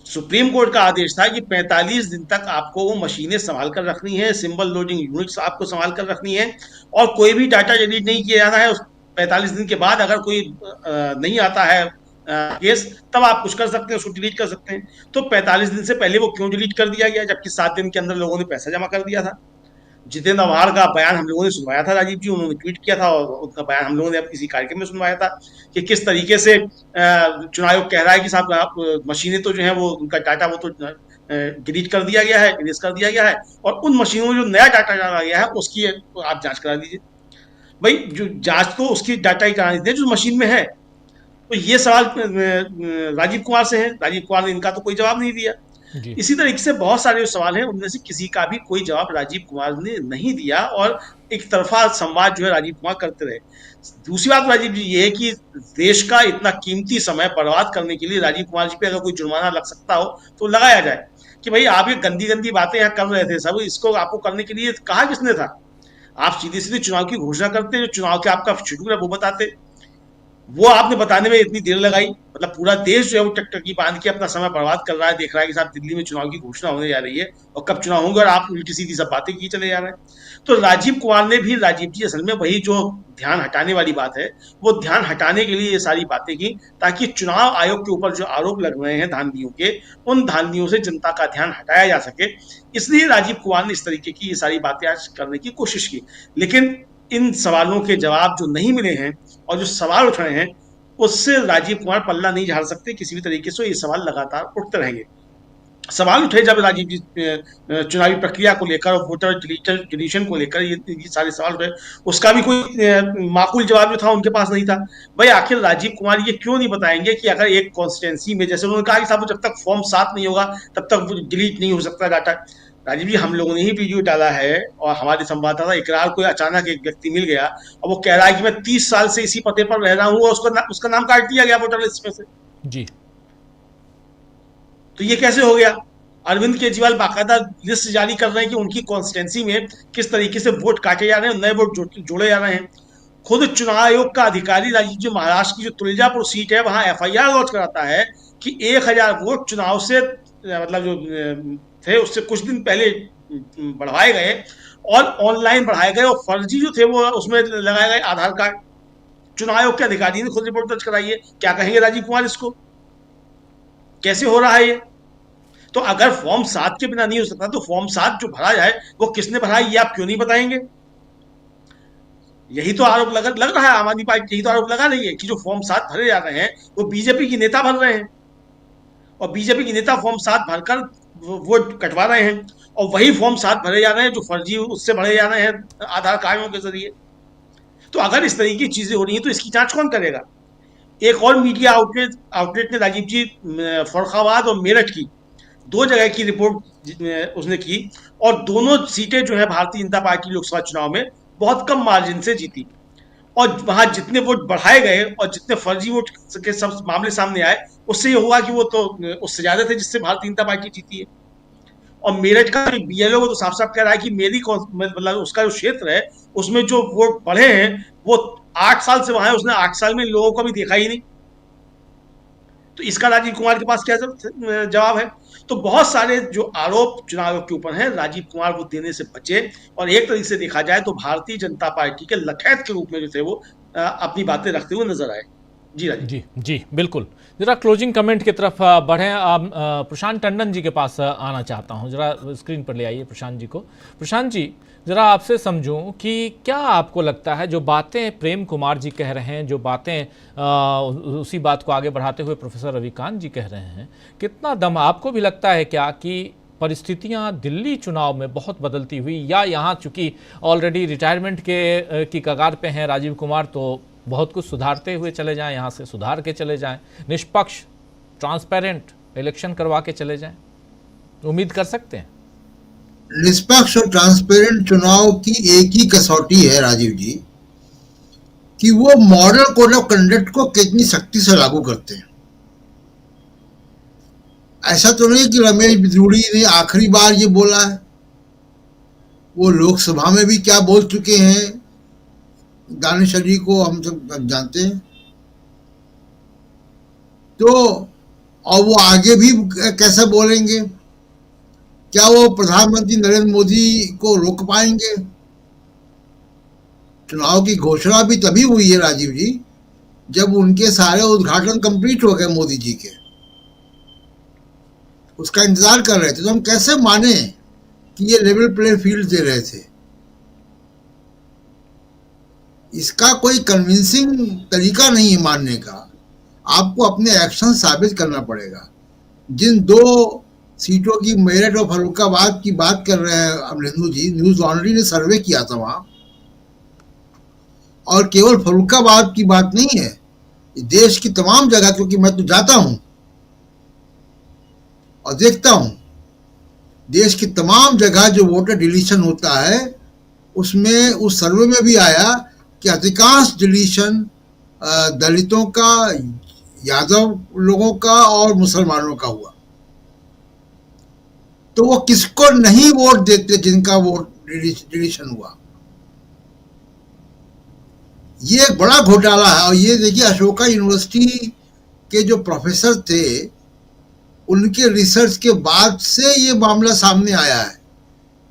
सुप्रीम कोर्ट का आदेश था कि 45 दिन तक आपको वो मशीनें संभाल कर रखनी है, सिंबल लोडिंग यूनिट्स आपको संभाल कर रखनी है, और कोई भी डाटा डिलीट नहीं किया जाना है। 45 दिन के बाद अगर कोई नहीं आता है केस, तब आप कुछ कर सकते हैं, उसको डिलीट कर सकते हैं। तो 45 दिन से पहले वो क्यों डिलीट कर दिया गया, जबकि 7 दिन के अंदर लोगों ने पैसा जमा कर दिया था। जितेंद्र आव्हाड का बयान हम लोगों ने सुनवाया था, राजीव जी, उन्होंने ट्वीट किया था, और उनका बयान हम लोगों ने अब किसी कार्यक्रम में सुनवाया था कि किस तरीके से चुनाव आयोग कह रहा है कि साहब आप मशीनें तो जो है वो उनका डाटा वो तो डिलीट कर दिया गया है, इरेज कर दिया गया है, और उन मशीनों में जो नया डाटा डाला गया है उसकी आप जांच करा दीजिए। भाई, जो जांच तो उसकी डाटा ही करानी थी जो मशीन में है। तो ये सवाल राजीव कुमार से है, राजीव कुमार ने इनका तो कोई जवाब नहीं दिया। इसी तरीके से बहुत सारे सवाल हैं, उनमें से किसी का भी कोई जवाब राजीव कुमार ने नहीं दिया, और एक तरफा संवाद जो है राजीव कुमार करते रहे। दूसरी बात राजीव जी ये है कि देश का इतना कीमती समय बर्बाद करने के लिए राजीव कुमार जी पे अगर कोई जुर्माना लग सकता हो तो लगाया जाए कि भाई आप ये गंदी गंदी बातें यहाँ कर रहे थे, सब इसको आपको करने के लिए कहा किसने था? आप सीधे सीधे चुनाव की घोषणा करते, जो चुनाव के आपका शेड्यूल है वो बताते, वो आपने बताने में इतनी देर लगाई। मतलब पूरा देश जो है वो टकटकी बांध के अपना समय बर्बाद कर रहा है, देख रहा है कि साहब दिल्ली में चुनाव की घोषणा होने जा रही है और कब चुनाव होंगे, और आप उल्टी सीधी सब बातें की चले जा रहे हैं। तो राजीव कुमार ने भी, राजीव जी असल में वही जो ध्यान हटाने वाली बात है, वो ध्यान हटाने के लिए ये सारी बातें की, ताकि चुनाव आयोग के ऊपर जो आरोप लग रहे हैं धांधलियों के, उन धांधलियों से जनता का ध्यान हटाया जा सके। इसलिए राजीव कुमार ने इस तरीके की ये सारी बातें आज करने की कोशिश की। लेकिन इन सवालों के जवाब जो नहीं मिले हैं और जो सवाल उठ रहे हैं, उससे राजीव कुमार पल्ला नहीं झाड़ सकते किसी भी तरीके से। ये सवाल लगातार उठते रहेंगे। सवाल उठे जब राजीव जी चुनावी प्रक्रिया को लेकर और वोटर डिलीशन को लेकर, ये सारे सवाल उठे, उसका भी कोई माकूल जवाब जो था उनके पास नहीं था। भाई आखिर राजीव कुमार ये क्यों नहीं बताएंगे कि अगर एक कॉन्स्टिट्यूंसी में, जैसे उन्होंने कहा कि साहब जब तक फॉर्म 7 नहीं होगा तब तक डिलीट नहीं हो सकता डाटा। राजीव जी, हम लोगों ने ही वीडियो डाला है, और हमारे संवाददाता इकरार को अचानक एक व्यक्ति मिल गया और वो कह रहा है कि मैं 30 साल से इसी पते पर रह रहा हूं, और उसका नाम काट दिया गया वोटर लिस्ट में से जी। तो ये कैसे हो गया? अरविंद केजरीवाल बाकायदा लिस्ट जारी कर रहे हैं कि उनकी कॉन्स्टिट्यूंसी में किस तरीके से वोट काटे जा रहे हैं, नए वोट जोड़े जा रहे हैं। खुद चुनाव आयोग का अधिकारी राजीव जी महाराष्ट्र की जो तुलजापुर सीट है वहां FIR लॉन्च कराता है कि 1000 वोट चुनाव से मतलब जो थे उससे कुछ दिन पहले बढ़ाए गए और ऑनलाइन बढ़ाए गए, और फर्जी जो थे वो उसमें लगाए गए आधार कार्ड। चुनाव आयोग के अधिकारी ने खुद रिपोर्ट दर्ज कराई है। क्या कहेंगे राजीव कुमार इसको? कैसे हो रहा है ये? तो अगर फॉर्म 7 के बिना नहीं हो सकता, तो फॉर्म 7 जो भरा जाए वो किसने भरा है ये आप क्यों नहीं बताएंगे? यही तो आरोप लग रहा है, आम आदमी पार्टी यही तो आरोप लगा रही है कि जो फॉर्म 7 भरे जा रहे हैं वो बीजेपी की नेता भर रहे हैं, और बीजेपी की नेता फॉर्म 7 भरकर वोट कटवा रहे हैं, और वही फॉर्म 7 भरे जा रहे हैं जो फर्जी उससे भरे जा रहे हैं आधार कार्डों के जरिए। तो अगर इस तरीके की चीजें हो रही हैं तो इसकी जांच कौन करेगा? एक और मीडिया आउटलेट ने राजीव जी फर्रुखाबाद और मेरठ की 2 जगह की रिपोर्ट उसने की, और दोनों सीटें जो है भारतीय जनता पार्टी लोकसभा चुनाव में बहुत कम मार्जिन से जीती, और वहां जितने वोट बढ़ाए गए और जितने फर्जी वोट के सब मामले सामने आए, उससे ये हुआ कि वो तो उससे ज्यादा थे जिससे भारतीय जनता पार्टी जीती है। और मेरठ का BLO वो तो साफ साफ कह रहा है कि मेरी मतलब उसका जो क्षेत्र है उसमें जो वोट बढ़े हैं वो 8 साल से वहां है, उसने 8 साल में लोगों को भी देखा ही नहीं। तो इसका राजीव कुमार के पास क्या जवाब है? तो बहुत सारे जो आरोप चुनाव के ऊपर हैं, राजीव कुमार वो देने से बचे, और एक तरीके से देखा जाए तो भारतीय जनता पार्टी के लठैत के रूप में जो थे वो अपनी बातें रखते हुए नजर आए। जी राजीव जी बिल्कुल। जरा क्लोजिंग कमेंट की तरफ बढ़ें। प्रशांत टंडन जी के पास आना चाहता हूं, जरा स्क्रीन पर ले आइए प्रशांत जी को। प्रशांत जी, जरा आपसे समझूं कि क्या आपको लगता है जो बातें प्रेम कुमार जी कह रहे हैं, जो बातें उसी बात को आगे बढ़ाते हुए प्रोफेसर रविकांत जी कह रहे हैं, कितना दम आपको भी लगता है क्या कि परिस्थितियां दिल्ली चुनाव में बहुत बदलती हुई, या यहाँ चूंकि ऑलरेडी रिटायरमेंट की कगार पे हैं राजीव कुमार, तो बहुत कुछ सुधारते हुए चले जाएं, यहाँ से सुधार के चले जाएं, निष्पक्ष ट्रांसपेरेंट इलेक्शन करवा के चले जाएं, उम्मीद कर सकते हैं? निष्पक्ष और ट्रांसपेरेंट चुनाव की एक ही कसौटी है राजीव जी, कि वो मॉडल कोड ऑफ कंडक्ट को कितनी सख्ती से लागू करते हैं। ऐसा तो नहीं कि रमेश बिधूड़ी ने आखिरी बार ये बोला है, वो लोकसभा में भी क्या बोल चुके हैं, दानिश अली को हम सब जानते हैं। तो और वो आगे भी कैसे बोलेंगे? क्या वो प्रधानमंत्री नरेंद्र मोदी को रोक पाएंगे? चुनाव की घोषणा भी तभी हुई है राजीव जी, जब उनके सारे उद्घाटन कंप्लीट हो गए मोदी जी के, उसका इंतजार कर रहे थे। तो हम कैसे माने कि ये लेवल प्ले फील्ड दे रहे थे? इसका कोई कन्विंसिंग तरीका नहीं है मानने का। आपको अपने एक्शन साबित करना पड़ेगा। जिन 2 सीटों की मेरठ और फर्रुखाबाद की बात कर रहे हैं अमरेंदु जी, न्यूज लॉन्ड्री ने सर्वे किया था वहां, और केवल फर्रुखाबाद की बात नहीं है, देश की तमाम जगह, क्योंकि मैं तो जाता हूं और देखता हूं, देश की तमाम जगह जो वोटर डिलीशन होता है, उसमें उस सर्वे में भी आया कि अधिकांश डिलीशन दलितों का, यादव लोगों का और मुसलमानों का हुआ। तो वो किसको नहीं वोट देते जिनका वोट डिलीशन हुआ? ये एक बड़ा घोटाला है। और ये देखिए, अशोका यूनिवर्सिटी के जो प्रोफेसर थे, उनके रिसर्च के बाद से ये मामला सामने आया है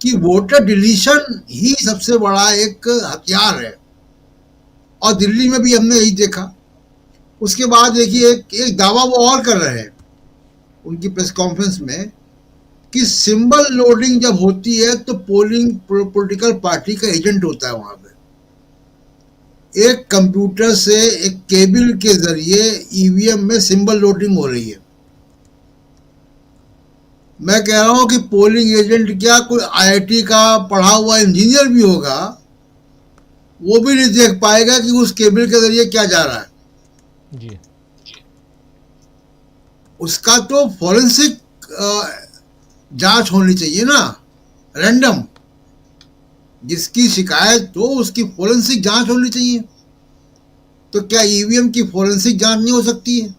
कि वोटर डिलीशन ही सबसे बड़ा एक हथियार है। और दिल्ली में भी हमने यही देखा। उसके बाद देखिए, एक दावा वो और कर रहे हैं उनकी प्रेस कॉन्फ्रेंस में, कि सिंबल लोडिंग जब होती है तो पोलिंग पॉलिटिकल पार्टी का एजेंट होता है वहां पे। एक कंप्यूटर से एक केबल के जरिए ईवीएम में सिंबल लोडिंग हो रही है। मैं कह रहा हूं कि पोलिंग एजेंट क्या, कोई आईआईटी का पढ़ा हुआ इंजीनियर भी होगा, वो भी नहीं देख पाएगा कि उस केबल के जरिए क्या जा रहा है जी। उसका तो फॉरेंसिक जांच होनी चाहिए ना, रैंडम। जिसकी शिकायत हो उसकी फॉरेंसिक जांच होनी चाहिए। तो क्या ईवीएम की फॉरेंसिक जांच नहीं हो सकती है?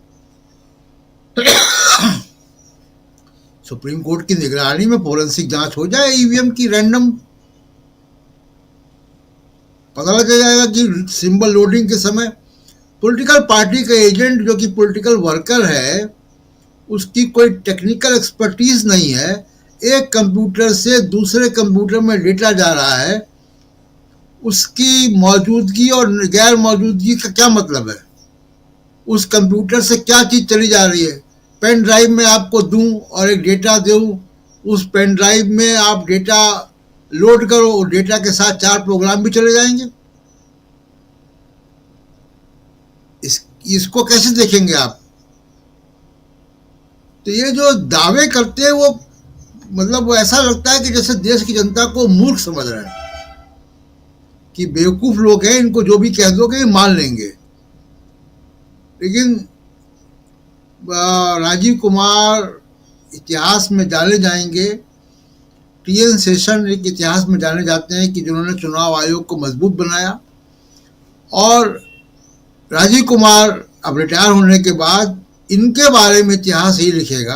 सुप्रीम कोर्ट की निगरानी में फॉरेंसिक जांच हो जाए ईवीएम की, रैंडम। पता लग जाएगा कि सिंबल लोडिंग के समय पॉलिटिकल पार्टी का एजेंट, जो कि पॉलिटिकल वर्कर है, उसकी कोई टेक्निकल एक्सपर्टीज नहीं है, एक कंप्यूटर से दूसरे कंप्यूटर में डेटा जा रहा है, उसकी मौजूदगी और गैर मौजूदगी का क्या मतलब है? उस कंप्यूटर से क्या चीज चली जा रही है? पेन ड्राइव में आपको दूं और एक डेटा दूं, उस पेन ड्राइव में आप डेटा लोड करो, और डेटा के साथ 4 प्रोग्राम भी चले जाएंगे। इसको कैसे देखेंगे आप? तो ये जो दावे करते हैं, वो मतलब वो ऐसा लगता है कि जैसे देश की जनता को मूर्ख समझ रहे हैं, कि बेवकूफ लोग हैं, इनको जो भी कह दोगे मान लेंगे। लेकिन राजीव कुमार इतिहास में जाने जाएंगे, टीएन शेषन एक इतिहास में जाने जाते हैं कि जिन्होंने चुनाव आयोग को मजबूत बनाया। और राजीव कुमार अब रिटायर होने के बाद इनके बारे में इतिहास ही लिखेगा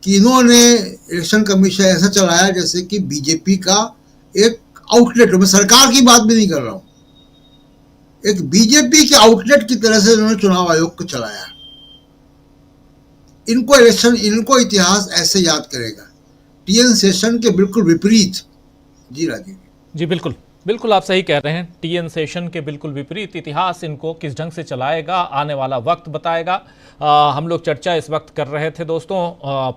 कि इन्होंने इलेक्शन कमीशन ऐसा चलाया जैसे कि बीजेपी का एक आउटलेट हो। मैं सरकार की बात भी नहीं कर रहा हूं, एक बीजेपी के आउटलेट की तरह से इन्होंने चुनाव आयोग को चलाया। इनको इतिहास ऐसे याद करेगा, टीएन शेषन के बिल्कुल विपरीत। जी राजीव जी, बिल्कुल बिल्कुल आप सही कह रहे हैं। टीएन शेषन के बिल्कुल विपरीत इतिहास इनको किस ढंग से चलाएगा, आने वाला वक्त बताएगा। हम लोग चर्चा इस वक्त कर रहे थे दोस्तों,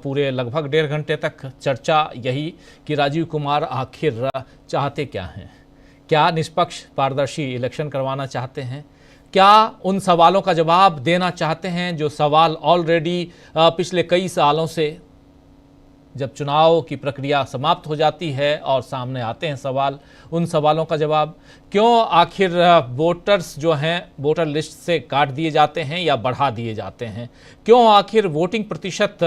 पूरे लगभग 1.5 घंटे तक चर्चा यही कि राजीव कुमार आखिर चाहते क्या हैं। क्या निष्पक्ष पारदर्शी इलेक्शन करवाना चाहते हैं? क्या उन सवालों का जवाब देना चाहते हैं जो सवाल ऑलरेडी पिछले कई सालों से जब चुनाव की प्रक्रिया समाप्त हो जाती है और सामने आते हैं सवाल, उन सवालों का जवाब, क्यों आखिर वोटर्स जो हैं वोटर लिस्ट से काट दिए जाते हैं या बढ़ा दिए जाते हैं, क्यों आखिर वोटिंग प्रतिशत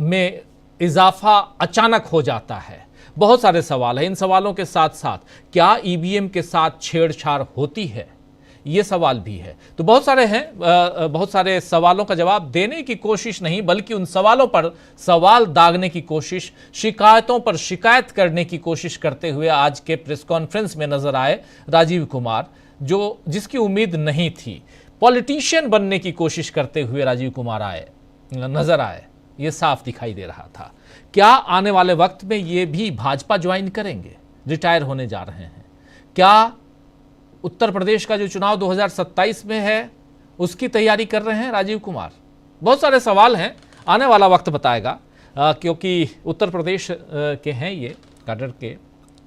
में इजाफा अचानक हो जाता है। बहुत सारे सवाल हैं। इन सवालों के साथ साथ क्या ईवीएम के साथ छेड़छाड़ होती है, ये सवाल भी है। तो बहुत सारे हैं, बहुत सारे सवालों का जवाब देने की कोशिश नहीं बल्कि उन सवालों पर सवाल दागने की कोशिश, शिकायतों पर शिकायत करने की कोशिश करते हुए आज के प्रेस कॉन्फ्रेंस में नजर आए राजीव कुमार, जिसकी उम्मीद नहीं थी। पॉलिटिशियन बनने की कोशिश करते हुए राजीव कुमार नजर आए, ये साफ दिखाई दे रहा था। क्या आने वाले वक्त में ये भी भाजपा ज्वाइन करेंगे, रिटायर होने जा रहे हैं? क्या उत्तर प्रदेश का जो चुनाव 2027 में है उसकी तैयारी कर रहे हैं राजीव कुमार? बहुत सारे सवाल हैं, आने वाला वक्त बताएगा, क्योंकि उत्तर प्रदेश के हैं ये कैडर के,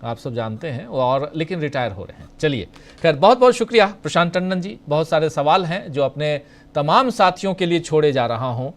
आप सब जानते हैं, और लेकिन रिटायर हो रहे हैं। चलिए, खैर बहुत बहुत शुक्रिया प्रशांत टंडन जी। बहुत सारे सवाल हैं जो अपने तमाम साथियों के लिए छोड़े जा रहा हूं,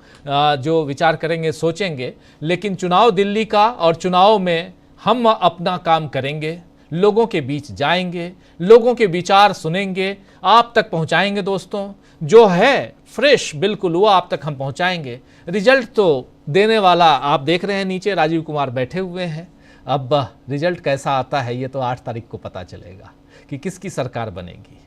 जो विचार करेंगे, सोचेंगे। लेकिन चुनाव दिल्ली का, और चुनाव में हम अपना काम करेंगे, लोगों के बीच जाएंगे, लोगों के विचार सुनेंगे, आप तक पहुंचाएंगे। दोस्तों, जो है फ्रेश बिल्कुल वो आप तक हम पहुंचाएंगे। रिजल्ट तो देने वाला आप देख रहे हैं, नीचे राजीव कुमार बैठे हुए हैं। अब रिजल्ट कैसा आता है ये तो 8 तारीख को पता चलेगा कि किसकी सरकार बनेगी।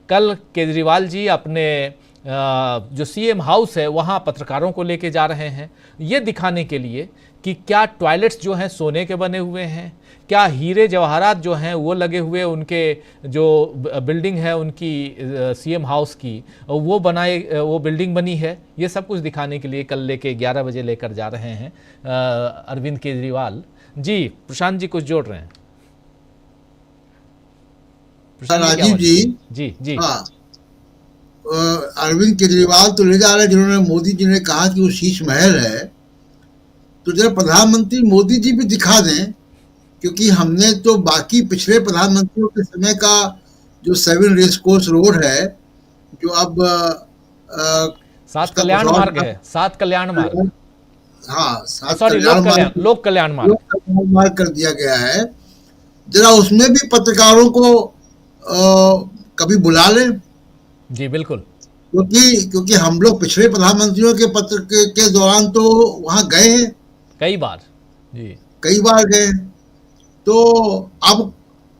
कल केजरीवाल जी अपने जो सीएम हाउस है वहाँ पत्रकारों को लेके जा रहे हैं, ये दिखाने के लिए कि क्या टॉयलेट्स जो हैं सोने के बने हुए हैं, क्या हीरे जवाहरात जो हैं वो लगे हुए, उनके जो बिल्डिंग है उनकी सीएम हाउस की वो बिल्डिंग बनी है। ये सब कुछ दिखाने के लिए कल लेके 11 बजे लेकर जा रहे हैं अरविंद केजरीवाल जी। प्रशांत जी कुछ जोड़ रहे हैं? राजीव जी हाँ, अरविंद केजरीवाल तो ले जा रहे हैं, जिन्होंने मोदी जी ने कहा कि वो शीश महल है, तो जरा प्रधानमंत्री मोदी जी भी दिखा दें, क्योंकि हमने तो बाकी पिछले प्रधानमंत्रियों के समय का जो 7 रेस कोर्स रोड है, जो अब 7 कल्याण मार्ग है, 7 कल्याण मार्ग, हाँ, लोक कल्याण मार्ग कर दिया गया है। जरा उसमें भी पत्रकारों को कभी बुला लें। जी बिल्कुल, क्योंकि हम लोग पिछले प्रधानमंत्रियों के पत्र के दौरान तो वहां गए हैं, कई बार गए। तो अब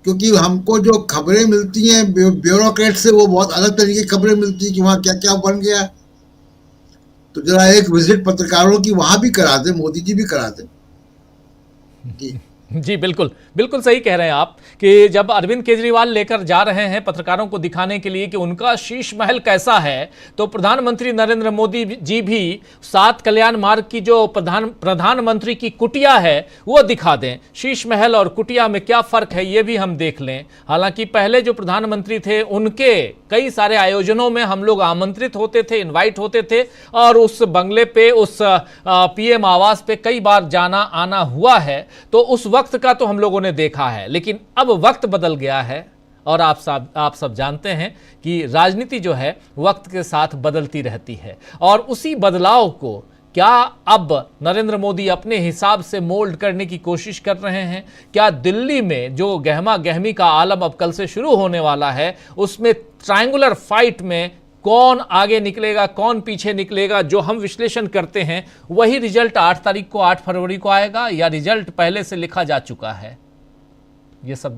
क्योंकि हमको जो खबरें मिलती हैं ब्यूरोक्रेट से, वो बहुत अलग तरीके की खबरें मिलती हैं कि वहां क्या क्या बन गया। तो जरा एक विजिट पत्रकारों की वहां भी करा दे, मोदी जी भी करा दे। जी बिल्कुल, बिल्कुल सही कह रहे हैं आप कि जब अरविंद केजरीवाल लेकर जा रहे हैं पत्रकारों को दिखाने के लिए कि उनका शीश महल कैसा है, तो प्रधानमंत्री नरेंद्र मोदी जी भी 7 कल्याण मार्ग की जो प्रधानमंत्री की कुटिया है वो दिखा दें। शीश महल और कुटिया में क्या फर्क है ये भी हम देख लें। हालांकि पहले जो प्रधानमंत्री थे उनके कई सारे आयोजनों में हम लोग आमंत्रित होते थे, इन्वाइट होते थे, और उस बंगले पे, उस पीएम आवास पे कई बार जाना आना हुआ है। तो उस वक्त का तो हम लोगों ने देखा है, लेकिन अब वक्त बदल गया है, और आप सब जानते हैं कि राजनीति जो है वक्त के साथ बदलती रहती है, और उसी बदलाव को क्या अब नरेंद्र मोदी अपने हिसाब से मोल्ड करने की कोशिश कर रहे हैं? क्या दिल्ली में जो गहमा गहमी का आलम अब कल से शुरू होने वाला है, उसमें ट्रायंगुलर फाइट में कौन आगे निकलेगा, कौन पीछे निकलेगा, जो हम विश्लेषण करते हैं वही रिजल्ट 8 तारीख को, 8 फरवरी को आएगा, या रिजल्ट पहले से लिखा जा चुका है? ये सब